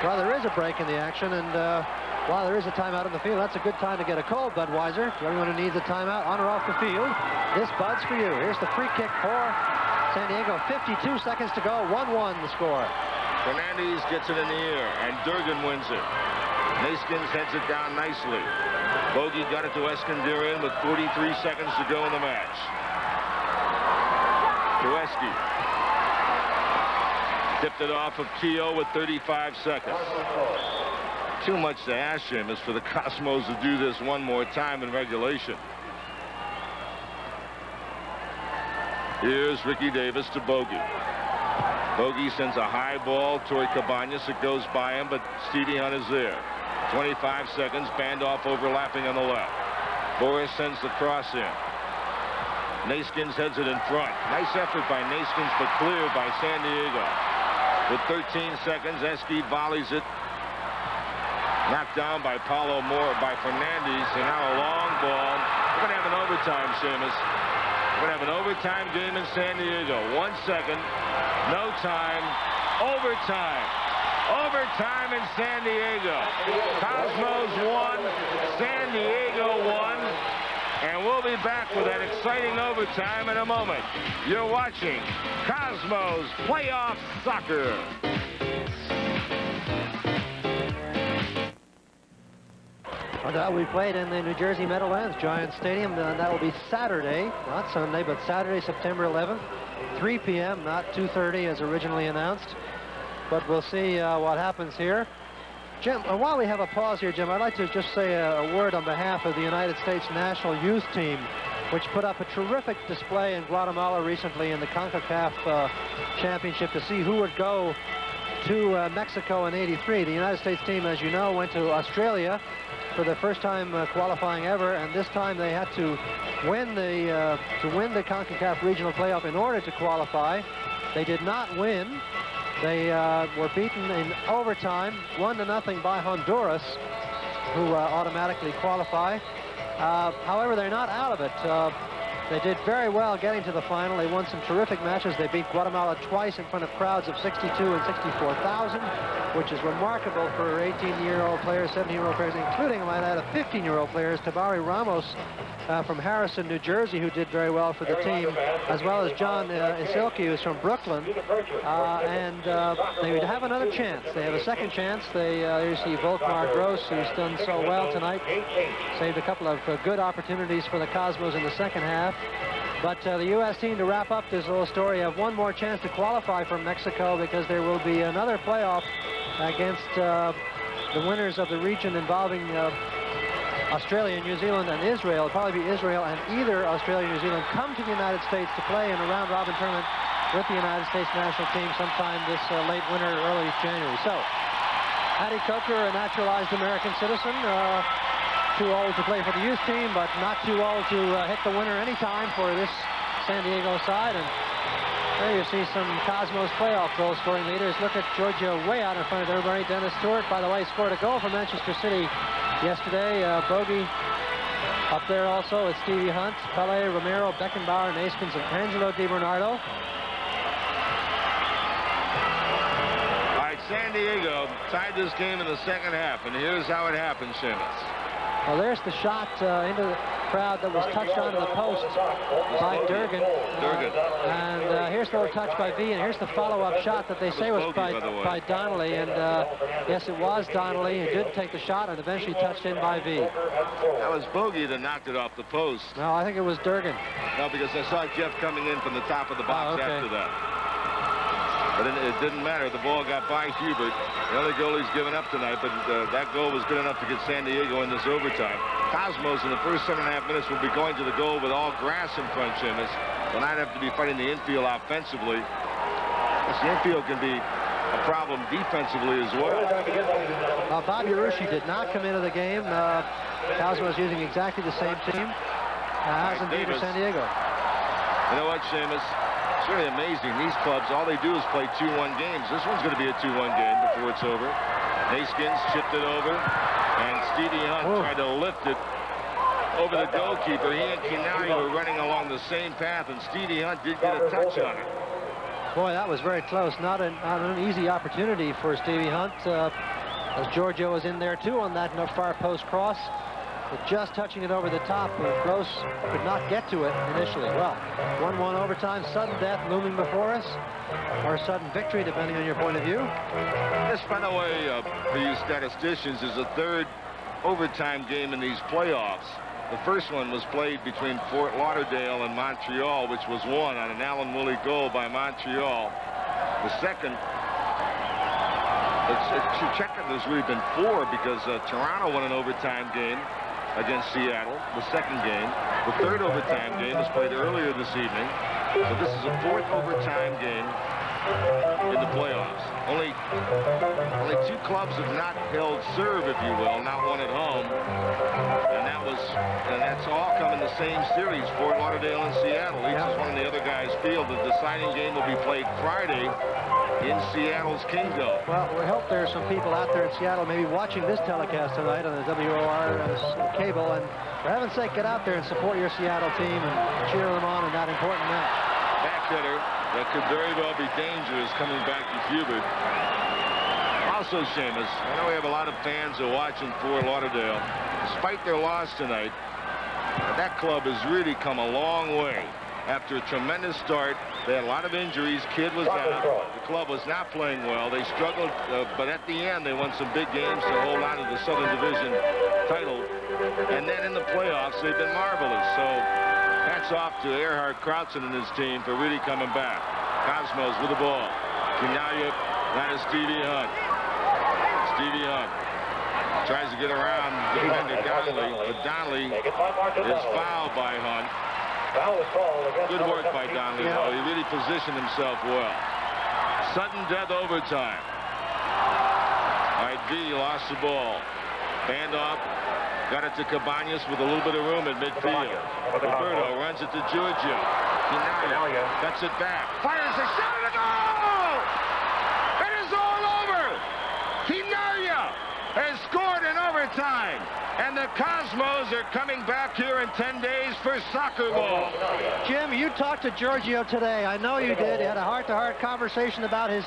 Well, there is a break in the action, and while there is a timeout in the field, that's a good time to get a call, Budweiser. To everyone who needs a timeout on or off the field, this Bud's for you. Here's the free kick for San Diego. 52 seconds to go. 1-1 the score. Fernandez gets it in the air, and Durgan wins it. Naskins heads it down nicely. Bogey got it to Eskandarian with 43 seconds to go in the match. Eski tipped it off of Keogh with 35 seconds. Too much to ask him is for the Cosmos to do this one more time in regulation. Here's Ricky Davis to Bogey. Bogey sends a high ball toward Cabañas. It goes by him, but Stevie Hunt is there. 25 seconds, Bandoff overlapping on the left. Boris sends the cross in. Naskins heads it in front. Nice effort by Naskins, but cleared by San Diego. With 13 seconds, Eski volleys it. Knocked down by Paulo Moore, by Fernandez, and now a long ball. We're going to have an overtime, Seamus. We're going to have an overtime game in San Diego. 1 second, no time, overtime. Overtime in San Diego. Cosmos won, San Diego won, and we'll be back with that exciting overtime in a moment. You're watching Cosmos Playoff Soccer. We played in the New Jersey Meadowlands Giant Stadium, and that will be Saturday, not Sunday, but Saturday, September 11th, 3 p.m., not 2:30 as originally announced. But we'll see what happens here. Jim, while we have a pause here, Jim, I'd like to just say a word on behalf of the United States national youth team, which put up a terrific display in Guatemala recently in the CONCACAF Championship to see who would go to Mexico in '83. The United States team, as you know, went to Australia for the first time qualifying ever, and this time they had to win the CONCACAF regional playoff in order to qualify. They did not win. They were beaten in overtime, 1-0 by Honduras, who automatically qualify. However, they're not out of it. They did very well getting to the final. They won some terrific matches. They beat Guatemala twice in front of crowds of 62 and 64,000, which is remarkable for 18-year-old players, 17-year-old players, including, I might add, a 15-year-old player, Tabari Ramos from Harrison, New Jersey, who did very well for the team, as well as John Isilke, who's from Brooklyn. And they would have another chance. They have a second chance. You see Volkmar Gross, who's done so well tonight, saved a couple of good opportunities for the Cosmos in the second half. But the U.S. team, to wrap up this little story, have one more chance to qualify for Mexico, because there will be another playoff against the winners of the region involving Australia, New Zealand, and Israel. It'll probably be Israel, and either Australia or New Zealand come to the United States to play in a round-robin tournament with the United States national team sometime this late winter, early January. So, Hattie Coker, a naturalized American citizen, too old to play for the youth team, but not too old to hit the winner anytime for this San Diego side. And there you see some Cosmos playoff goal scoring leaders. Look at Georgia way out in front of everybody. Dennis Stewart, by the way, scored a goal for Manchester City yesterday. Bogey up there also. It's Stevie Hunt, Pele, Romero, Beckenbauer, Naskins, and Angelo DiBernardo. All right, San Diego tied this game in the second half, and here's how it happened, Seamus. Well, there's the shot into the crowd that was touched onto the post by Durgan. And here's the little touch by V, and here's the follow-up shot that they say was by Donnelly. And yes, it was Donnelly who did take the shot and eventually touched in by V. That was Bogey that knocked it off the post. No, I think it was Durgan. No, because I saw Jeff coming in from the top of the box after that. But it didn't matter. The ball got by Hubert. The only goal he's given up tonight, but that goal was good enough to get San Diego in this overtime. Cosmos in the first 7.5 minutes will be going to the goal with all grass in front, Seamus. Will not have to be fighting the infield offensively. The infield can be a problem defensively as well. Bobby Rushi did not come into the game. Cosmos using exactly the same team as indeed for San Diego. You know what, Seamus? It's really amazing. These clubs, all they do is play 2-1 games. This one's going to be a 2-1 game before it's over. Naskins chipped it over, and Stevie Hunt tried to lift it over the goalkeeper. He and Kinari were running along the same path, and Stevie Hunt did get a touch on it. Boy, that was very close. Not an easy opportunity for Stevie Hunt, as Giorgio was in there too on that far post cross. But just touching it over the top, Gross could not get to it initially. Well, 1-1 overtime, sudden death looming before us, or sudden victory, depending on your point of view. This, by the way, for you statisticians, is the third overtime game in these playoffs. The first one was played between Fort Lauderdale and Montreal, which was won on an Alan Woolley goal by Montreal. The second, should check it, there's really been 4, because Toronto won an overtime game against Seattle, the second game. The third overtime game was played earlier this evening. So this is a 4th overtime game in the playoffs. Only 2 clubs have not held serve, if you will, not one at home. And that's all come in the same series, Fort Lauderdale and Seattle. Each is one in the other guy's field. The deciding game will be played Friday in Seattle's Kingdome. Well, we hope there are some people out there in Seattle maybe watching this telecast tonight on the WOR cable, and for heaven's sake, get out there and support your Seattle team and cheer them on in that important match. Back hitter that could very well be dangerous coming back to Hubert. Also, Seamus, I know we have a lot of fans who are watching Fort Lauderdale. Despite their loss tonight, that club has really come a long way. After a tremendous start, they had a lot of injuries. Kidd was out. The club was not playing well. They struggled, but at the end, they won some big games to hold on to the Southern Division title. And then in the playoffs, they've been marvelous. So hats off to Erhard Krautzen and his team for really coming back. Cosmos with the ball. Kinaya, that is Stevie Hunt. Stevie Hunt tries to get around defender Donnelly, but Donnelly is fouled by Hunt. Good work by Donnelly, though. He really positioned himself well. Sudden death overtime. All right, V lost the ball. Handoff. Got it to Cabañas with a little bit of room in midfield. Roberto runs it to Giorgio. Kinaya cuts it back. Fires a shot and a goal! It is all over! Kinaya has scored in overtime. And the Cosmos are coming back here in 10 days for soccer ball. Jim, you talked to Giorgio today. I know you did. You had a heart-to-heart conversation about his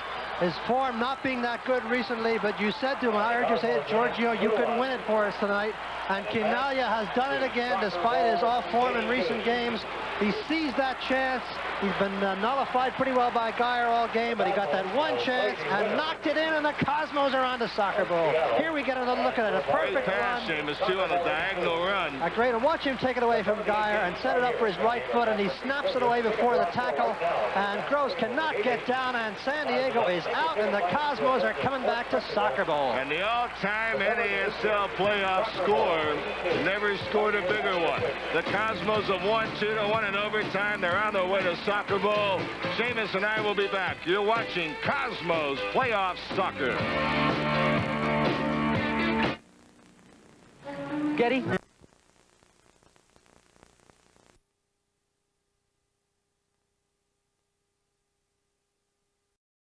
form not being that good recently, but you said to him, I heard you say it, Giorgio, you can win it for us tonight. And Kinaya has done it again despite his off form in recent games. He seized that chance. He's been nullified pretty well by Geyer all game, but he got that one chance and knocked it in, and the Cosmos are on to soccer ball. Here we get another look at it. A perfect great pass, run. Seamus, too, on a diagonal run. A great, watch him take it away from Geyer and set it up for his right foot, and he snaps it away before the tackle. And Gross cannot get down, and San Diego is out, and the Cosmos are coming back to soccer ball. And the all-time NASL playoff score never scored a bigger one. The Cosmos have won 2-1 in overtime. They're on their way to soccer ball. Seamus and I will be back. You're watching Cosmos Playoff Soccer. Getty.